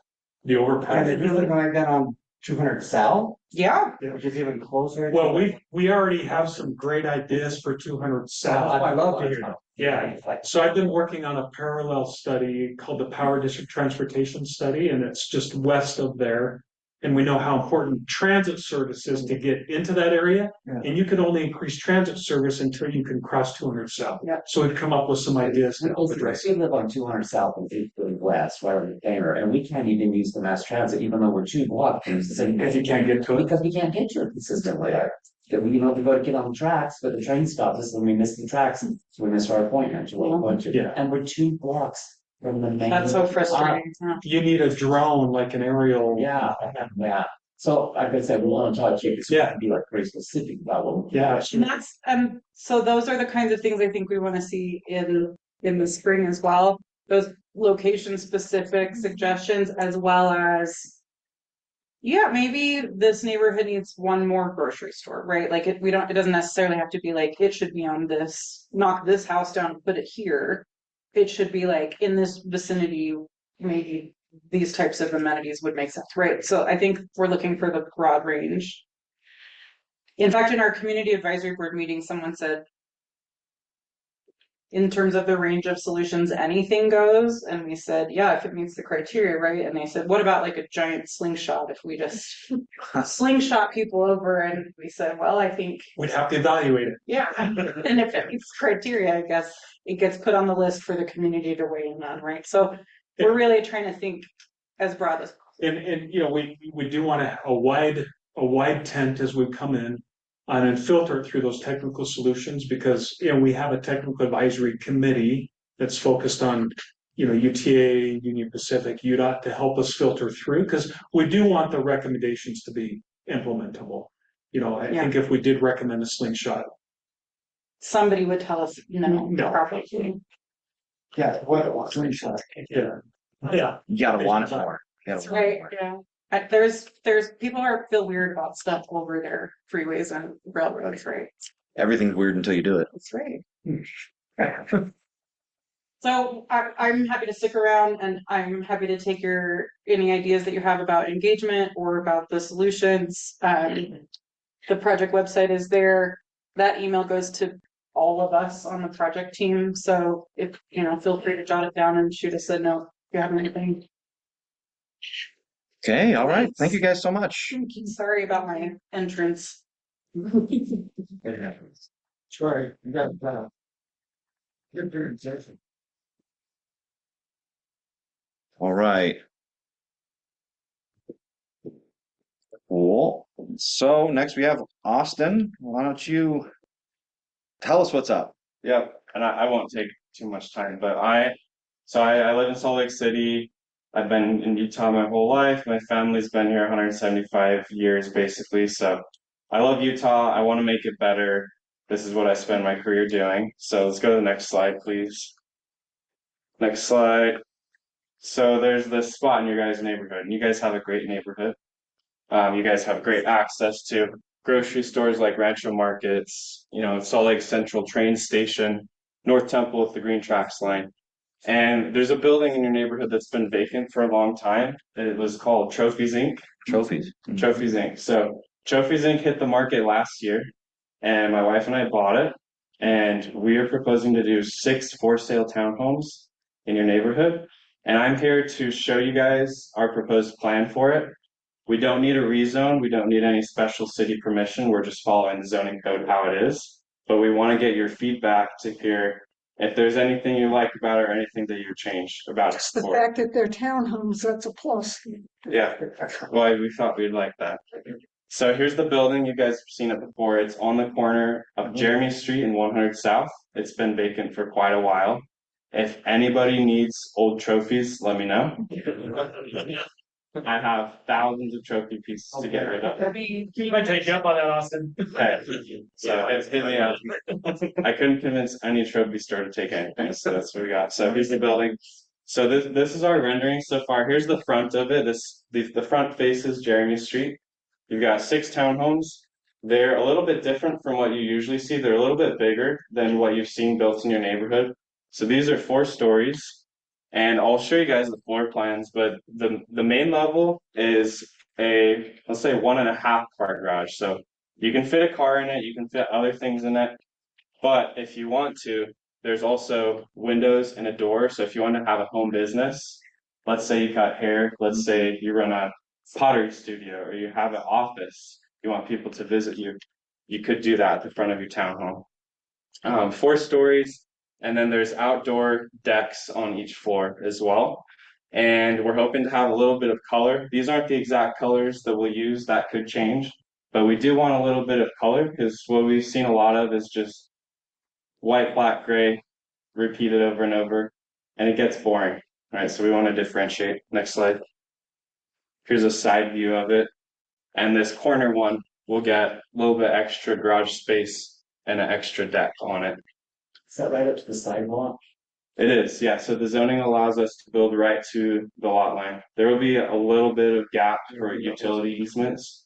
The overpass. And it's really like that on 200 South, Yeah, which is even closer. Well, we already have some great ideas for 200 South. I love to hear that. Yeah. So I've been working on a parallel study called the Power District Transportation Study, and it's just west of there. And we know how important transit service is to get into that area. Yeah. And you can only increase transit service until you can cross 200 South. Yeah. So we've come up with some ideas to help address We it. live on 200 South and 830 West, right on the corner, and we can't even use the mass transit, even though we're 2 blocks from the city. If you can't get to it. Because we can't get to it consistently. That we, we go to get on the tracks, but the train stops us and we miss the tracks, so we miss our appointment. Yeah. And we're 2 blocks from the main. that's so frustrating. You need a drone, like an aerial. Yeah, yeah. So like I said, we want to talk to you because we Yeah. have to be like very specific about what we. Yeah. And that's, so those are the kinds of things I think we want to see in the spring as well. Those location specific suggestions, as well as, yeah, maybe this neighborhood needs one more grocery store, right? Like it doesn't necessarily have to be like, it should be on this, knock this house down, put it here. It should be like in this vicinity, maybe these types of amenities would make sense, right? So I think we're looking for the broad range. In fact, in our community advisory board meeting, someone said, in terms of the range of solutions, anything goes. And we said, yeah, if it meets the criteria, right? And they said, what about like a giant slingshot if we just slingshot people over? And we said, well, I think, We'd have to evaluate it. yeah. And if it meets criteria, I guess it gets put on the list for the community to weigh in on, right? So we're really trying to think as broad as possible. And you know, we do want a wide tent as we come in and filter it through those technical solutions, because you know we have a technical advisory committee that's focused on, you know, UTA, Union Pacific, UDOT, to help us filter through, because we do want the recommendations to be implementable. You know, I think if we did recommend a slingshot, Somebody would tell us no, No. probably. Yeah, what it was. yeah, You gotta want it more. You That's gotta want it right, more. yeah. There's people feel weird about stuff over their freeways and railroads, right? Everything's weird until you do it. That's right. So I'm happy to stick around, and I'm happy to take any ideas that you have about engagement or about the solutions. The project website is there. That email goes to all of us on the project team. So if, feel free to jot it down and shoot us a note if you have anything. Okay, all right. Thank you guys so much. Sorry about my entrance. It happens. Sorry, you got good presentation. All right. Cool. So next we have Austin. Why don't you tell us what's up? Yep, and I won't take too much time, but I live in Salt Lake City. I've been in Utah my whole life. My family's been here 175 years basically. So I love Utah. I want to make it better. This is what I spend my career doing. So let's go to the next slide, please. Next slide. So there's this spot in your guys' neighborhood, and you guys have a great neighborhood. You guys have great access to grocery stores like Rancho Markets, Salt Lake Central train station, North Temple with the Green Tracks line. And there's a building in your neighborhood that's been vacant for a long time. It was called Trophies Inc. Trophies. Trophies Inc. So Trophies Inc. hit the market last year, and my wife and I bought it. And we are proposing to do 6 for-sale townhomes in your neighborhood. And I'm here to show you guys our proposed plan for it. We don't need a rezone. We don't need any special city permission. We're just following the zoning code how it is. But we want to get your feedback to hear if there's anything you like about it or anything that you change about it. Just the fact that they're townhomes, that's a plus. Yeah, well, we thought we'd like that. So here's the building. You guys have seen it before. It's on the corner of Jeremy Street and 100 South. It's been vacant for quite a while. If anybody needs old trophies, let me know. I have thousands of trophy pieces to get rid of. You might take you up on that, Austin. Okay, so it's hit me up. I couldn't convince any trophy store to take anything, so that's what we got. So here's the building. So this is our rendering so far. Here's the front of it. The front faces Jeremy Street. You've got 6 townhomes. They're a little bit different from what you usually see. They're a little bit bigger than what you've seen built in your neighborhood. So these are 4 stories. And I'll show you guys the floor plans, but the main level is a, let's say, 1.5 car garage. So you can fit a car in it, you can fit other things in it. But if you want to, there's also windows and a door. So if you want to have a home business, let's say you cut hair, let's say you run a pottery studio or you have an office, you want people to visit you, you could do that at the front of your townhome. 4 stories, and then there's outdoor decks on each floor as well. And we're hoping to have a little bit of color. These aren't the exact colors that we'll use, that could change, but we do want a little bit of color because what we've seen a lot of is just white, black, gray, repeated over and over, and it gets boring. All right, so we want to differentiate. Next slide. Here's a side view of it. And this corner one will get a little bit extra garage space and an extra deck on it. Is that right up to the sidewalk? It is, yeah. So the zoning allows us to build right to the lot line. There will be a little bit of gap for utility easements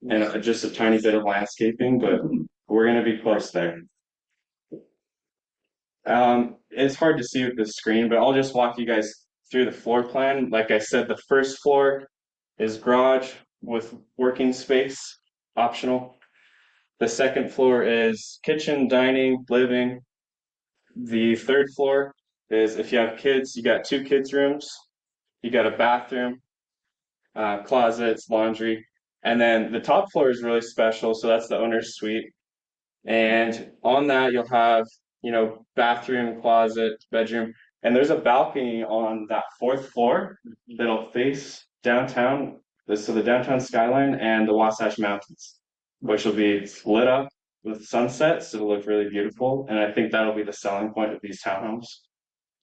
and just a tiny bit of landscaping, but we're going to be close there. It's hard to see with the screen, but I'll just walk you guys through the floor plan. Like I said, the first floor is garage with working space, optional. The second floor is kitchen, dining, living. The third floor is if you have kids, you got 2 kids' rooms, you got a bathroom, closets, laundry, and then the top floor is really special. So that's the owner's suite. And on that, you'll have, bathroom, closet, bedroom, and there's a balcony on that 4th floor that'll face downtown. So the downtown skyline and the Wasatch Mountains, which will be lit up with sunsets. It'll look really beautiful. And I think that'll be the selling point of these townhomes.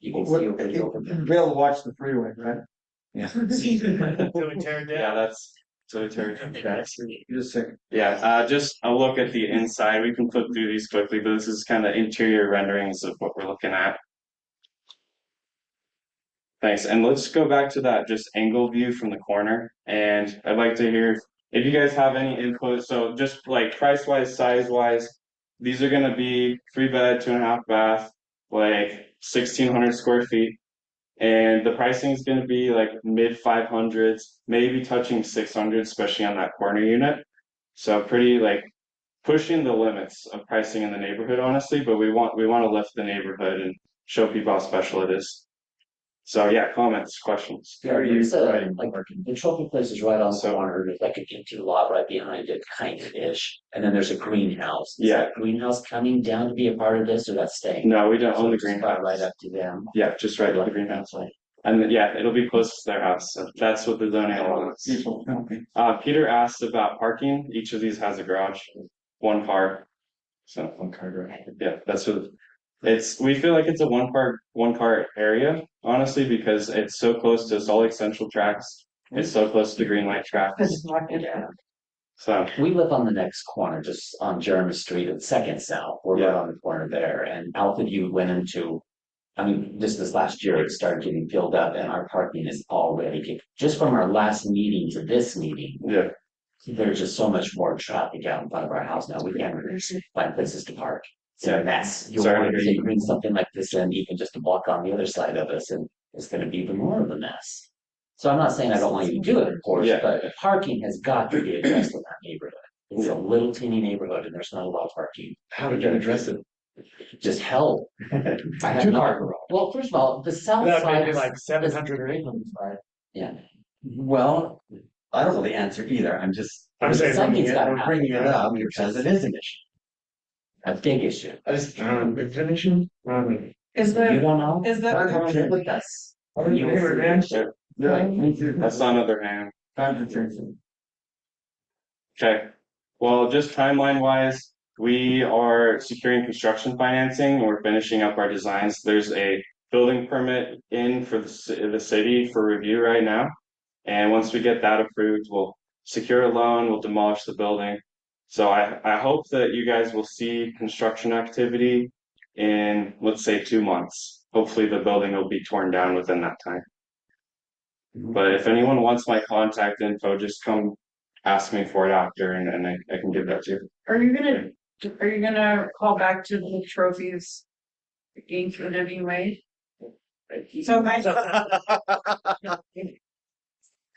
You can see over the open. You'll be able to watch the freeway, right? Yeah. Yeah, that's so Just saying. yeah, just a look at the inside. We can flip through these quickly, but this is kind of interior renderings of what we're looking at. Thanks. And let's go back to that just angle view from the corner. And I'd like to hear if you guys have any input. So just like price wise, size wise, these are going to be 3 bed, 2.5 bath, like 1,600 square feet. And the pricing is going to be like mid 500s, maybe touching 600, especially on that corner unit. So pretty like pushing the limits of pricing in the neighborhood, honestly. But we want to lift the neighborhood and show people how special it is. So yeah, comments, questions. Yeah, there's like the trophy place is right on the corner. There's like an empty lot right behind it, kind of ish. And then there's a greenhouse. Is that greenhouse coming down to be a part of this, or that's staying? No, we don't own the just greenhouse. right up to them. Yeah, just right to the greenhouse. And then, yeah, it'll be close to their house. So that's what the zoning allows. Peter asked about parking. Each of these has a garage, 1 car. So 1 car garage. Yeah, that's what we feel like it's a 1 car area, honestly, because it's so close to Salt Lake Central tracks. It's so close to the Green Light tracks. Yeah. So we live on the next corner, just on Jeremy Street at 2nd South. We're right on the corner there. And Alpha View went into, just this last year, it started getting filled up, and our parking is already just from our last meeting to this meeting. Yeah. There's just so much more traffic out in front of our house now. We can't find places to park. So that's you want to bring something like this in, even just to block on the other side of us, and it's going to be even more of a mess. So I'm not saying I don't want you to do it, of course, but parking has got to be addressed in that neighborhood. It's a little teeny neighborhood, and there's not a lot of parking. How would you address it? Just hell. I have not. Well, first of all, the south side is like 700 or 800. Yeah. Well, I don't know the answer either. I'm saying something's got to I'm bringing it up because it is an issue. A big issue. finishing. Is You the, don't know? is the, Come with us. You will Hey, see. man. That's on other hand. Conversation. Okay. Well, just timeline wise, we are securing construction financing. We're finishing up our designs. There's a building permit in for the city for review right now. And once we get that approved, we'll secure a loan, we'll demolish the building. So I hope that you guys will see construction activity in, let's say, 2 months. Hopefully the building will be torn down within that time. But if anyone wants my contact info, just come ask me for it after and I can give that to you. are you gonna call back to the trophies? Games for WA? So my track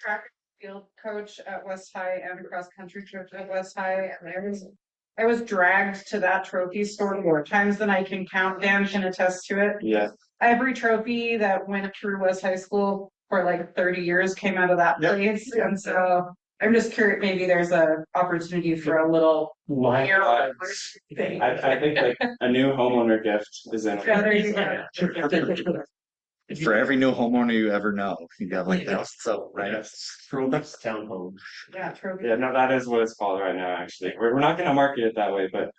and field coach at West High and cross country coach at West High, and I was dragged to that trophy store more times than I can count. Dan can attest to it. Yeah. Every trophy that went through West High School for like 30 years came out of that place, and so I'm just curious. Maybe there's a opportunity for a little. I think like a new homeowner gift is in. Yeah, there you go. For every new homeowner you ever know, you got like that. So right. Townhome. Yeah, trophy. Yeah, no, that is what it's called right now, actually. We're not gonna market it that way, but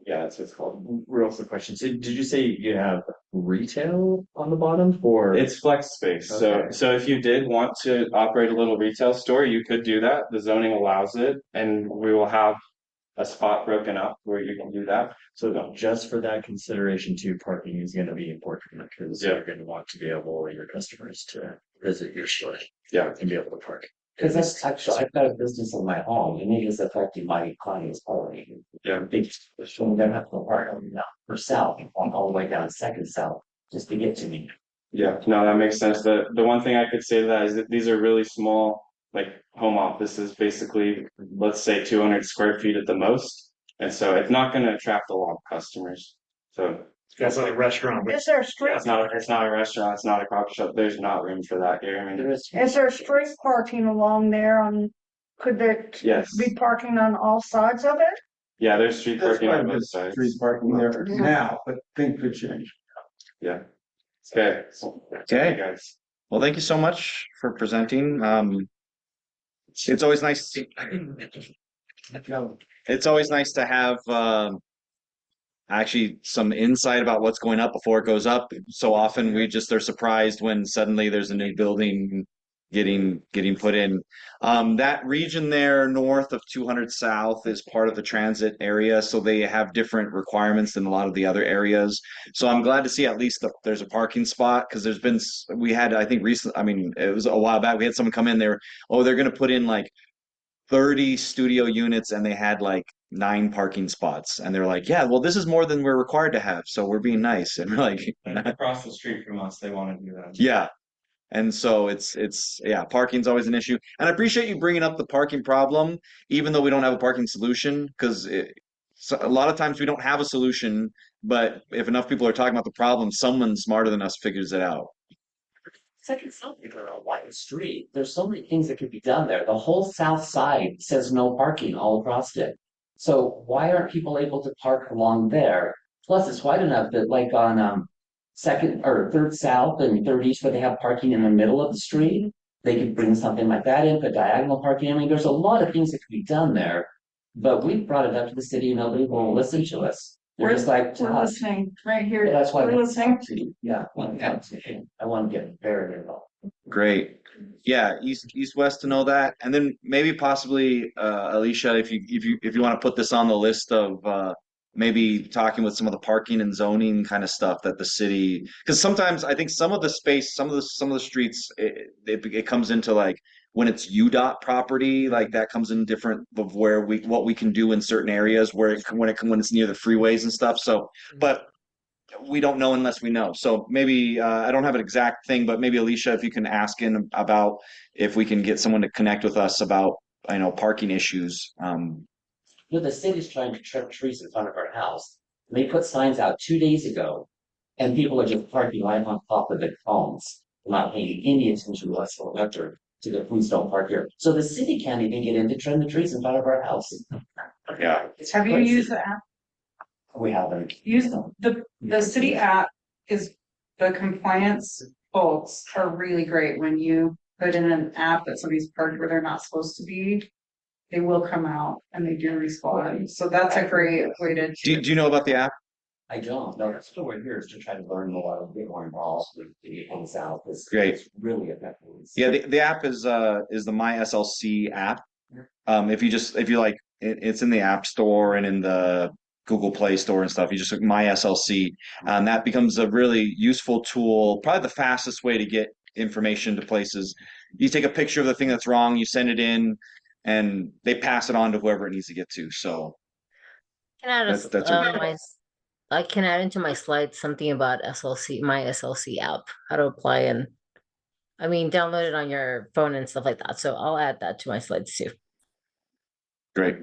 yeah, that's what it's called. Real quick question. So did you say you have retail on the bottom or? It's flex space. Okay. So if you did want to operate a little retail store, you could do that. The zoning allows it, and we will have a spot broken up where you can do that. So just for that consideration too, parking is gonna be important because Yeah. you're gonna want to be able, your customers to visit your store. Yeah. And be able to park. Because that's actually, I've got a business in my home and it is affecting my clients' quality. Yeah. Big, so I'm gonna have to park on now for south, all the way down Second South, just to get to me. Yeah, no, that makes sense. The one thing I could say to that is that these are really small, like home offices, basically, let's say 200 square feet at the most. And so it's not going to attract a lot of customers. So That's like a restaurant. Is there street, it's not a restaurant, it's not a coffee shop. There's not room for that here. I mean, There is. is there street parking along there on, could there yes. be parking on all sides of it? Yeah, there's street There's parking quite on a bit both of sides. street parking there now, but things could change. Yeah. Okay. Okay. Guys. Well, thank you so much for presenting. It's always nice to it's always nice to have actually some insight about what's going up before it goes up. So often we just are surprised when suddenly there's a new building getting put in. That region there north of 200 South is part of the transit area, so they have different requirements than a lot of the other areas. So I'm glad to see at least there's a parking spot because we had, I think recently, I mean, it was a while back, we had someone come in there, they're going to put in like 30 studio units and they had like 9 parking spots and they're like, yeah, well, this is more than we're required to have, so we're being nice. And we're like, Across the street from us, they want to do that. yeah. And so yeah, parking's always an issue. And I appreciate you bringing up the parking problem, even though we don't have a parking solution, because so a lot of times we don't have a solution, but if enough people are talking about the problem, someone smarter than us figures it out. Second South, you go on a wide street. There's so many things that could be done there. The whole south side says no parking all across it. So why aren't people able to park along there? Plus, it's wide enough that like on second or third south and third east where they have parking in the middle of the street, they could bring something like that in, put diagonal parking. I mean, there's a lot of things that could be done there, but we brought it up to the city and nobody will listen to us. They're just like, We're listening right here. yeah, that's why We're listening. yeah, I want to get very involved. Great. Yeah, east west to know that. And then maybe possibly Alicia, if you want to put this on the list of maybe talking with some of the parking and zoning kind of stuff that the city, because sometimes I think some of the space, some of the streets, it comes into like when it's UDOT property, like that comes in different of what we can do in certain areas when it's near the freeways and stuff. So, but we don't know unless we know. So maybe I don't have an exact thing, but maybe Alicia, if you can ask in about if we can get someone to connect with us about parking issues. The city's trying to trim trees in front of our house. They put signs out 2 days ago, and people are just parking right on top of the cones, not paying any attention whatsoever. to the please don't park here. So the city can't even get in to trim the trees in front of our house. Yeah. Have you used the app? We haven't. Use the city app is, the compliance folks are really great when you put in an app that somebody's parked where they're not supposed to be. They will come out and they do respond. So that's a great way to. Do you know about the app? I don't. No, that's what we're here is to try to learn more, get more involved with the things out. Great. It's really effective. Yeah, the app is the My SLC app. If you like it's in the App Store and in the Google Play Store and stuff. You just look My SLC, and that becomes a really useful tool. Probably the fastest way to get information to places. You take a picture of the thing that's wrong, you send it in, and they pass it on to whoever it needs to get to. So Can add that's a I can add into my slides something about SLC, my SLC app, how to apply and I mean download it on your phone and stuff like that. So I'll add that to my slides too. great.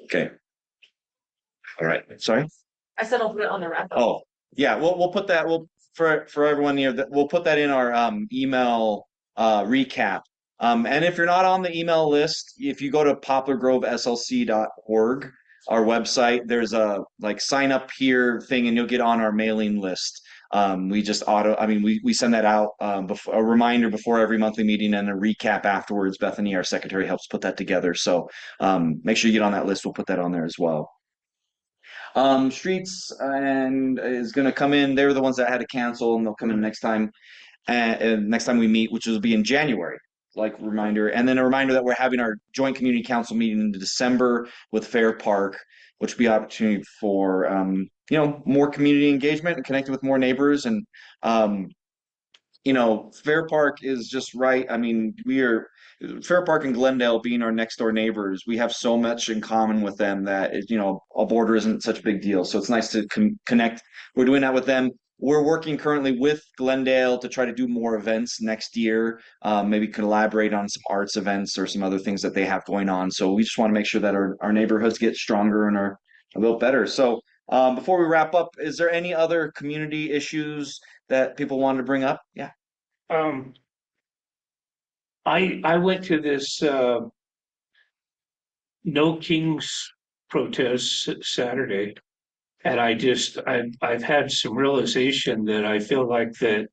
Okay. All right. Sorry. I said I'll put it on the wrap up. Oh, yeah, we'll put that, for everyone here, that we'll put that in our email recap. And if you're not on the email list, if you go to poplargroveslc.org, our website, there's a like sign up here thing and you'll get on our mailing list. We send that out before, a reminder before every monthly meeting and a recap afterwards. Bethany, our secretary, helps put that together. So make sure you get on that list. We'll put that on there as well. Streets and is going to come in. They're the ones that had to cancel, and they'll come in next time. And next time we meet, which will be in January. Like reminder, and then a reminder that we're having our joint community council meeting in December with Fair Park, which will be an opportunity for more community engagement and connecting with more neighbors. And Fair Park is just right. I mean, Fair Park and Glendale being our next door neighbors. We have so much in common with them that a border isn't such a big deal. So it's nice to connect. We're doing that with them. We're working currently with Glendale to try to do more events next year. Maybe collaborate on some arts events or some other things that they have going on. So we just want to make sure that our neighborhoods get stronger and are a little better. So before we wrap up, is there any other community issues that people wanted to bring up? Yeah. I went to this No Kings protest Saturday, and I've had some realization that I feel like that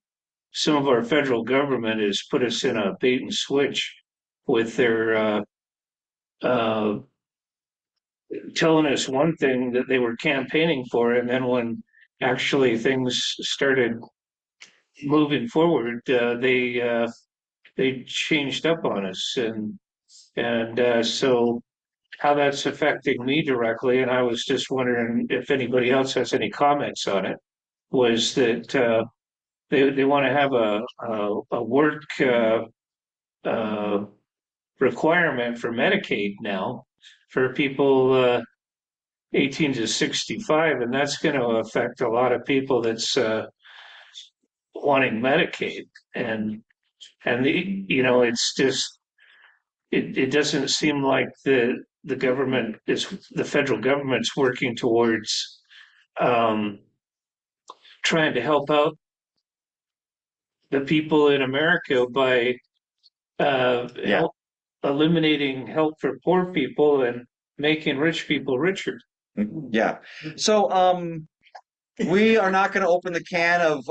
some of our federal government has put us in a bait and switch with their telling us one thing that they were campaigning for, and then when actually things started moving forward, they changed up on us, and so how that's affecting me directly, and I was just wondering if anybody else has any comments on it, was that they want to have a work requirement for Medicaid now for people 18 to 65, and that's going to affect a lot of people that's wanting Medicaid, and it's just it doesn't seem like the federal government's working towards trying to help out the people in America by eliminating help for poor people and making rich people richer. Yeah. So we are not going to open the can of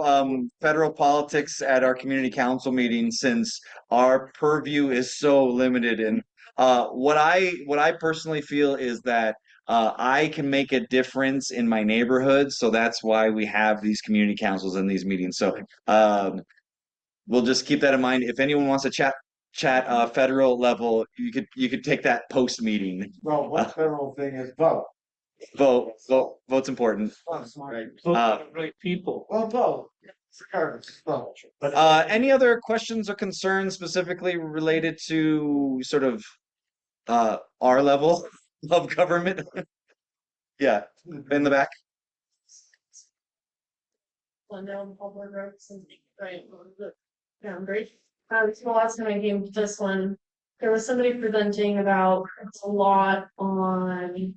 federal politics at our community council meeting since our purview is so limited. And what I personally feel is that I can make a difference in my neighborhood. So that's why we have these community councils and these meetings. So we'll just keep that in mind. If anyone wants to chat federal level, you could take that post meeting. Well, one federal thing is vote. Vote's important. Right people. Well, vote. Any other questions or concerns specifically related to sort of our level of government? Yeah, in the back. Poplar Roads and boundary. So the last time I came to this one, there was somebody presenting about a lot on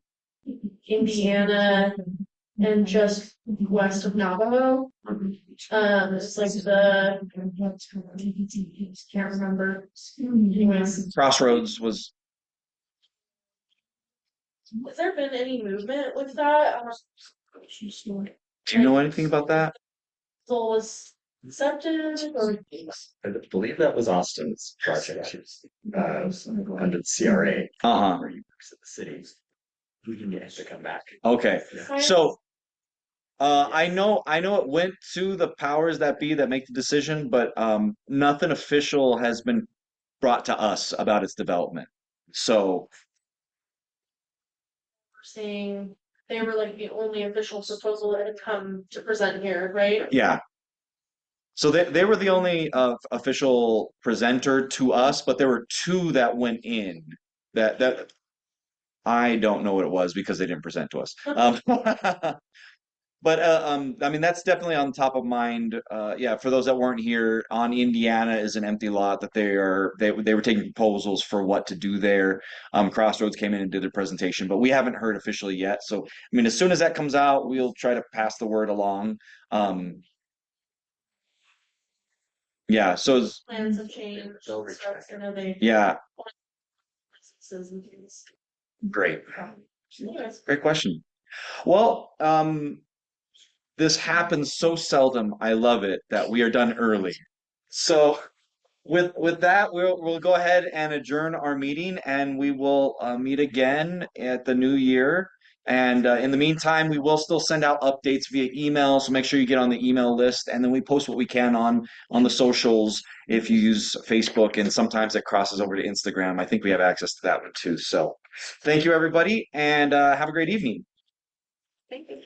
Indiana and just west of Navajo. It's like can't remember. Anyways, Crossroads was. has there been any movement with that? Do you know anything about that? Soul was accepted or? I believe that was Austin's project, under the CRA. Where he works at the city. We can get him to come back. Okay, Yeah. so I know it went to the powers that be that make the decision, but nothing official has been brought to us about its development. So Saying they were like the only official proposal that had come to present here, right? yeah. So they were the only official presenter to us, but there were two that went in that I don't know what it was because they didn't present to us. But I mean that's definitely on top of mind. Yeah, for those that weren't here, on Indiana is an empty lot that they were taking proposals for what to do there. Crossroads came in and did their presentation, but we haven't heard officially yet. So I mean, as soon as that comes out, we'll try to pass the word along. Yeah, so Plans have changed. So, you know, they. yeah, And things. great, Anyways. great question. Well, this happens so seldom. I love it that we are done early. So with that, we'll go ahead and adjourn our meeting, and we will meet again at the new year. And in the meantime, we will still send out updates via email, so make sure you get on the email list. And then we post what we can on the socials if you use Facebook, and sometimes it crosses over to Instagram. I think we have access to that one too. So thank you, everybody, and have a great evening. Thank you.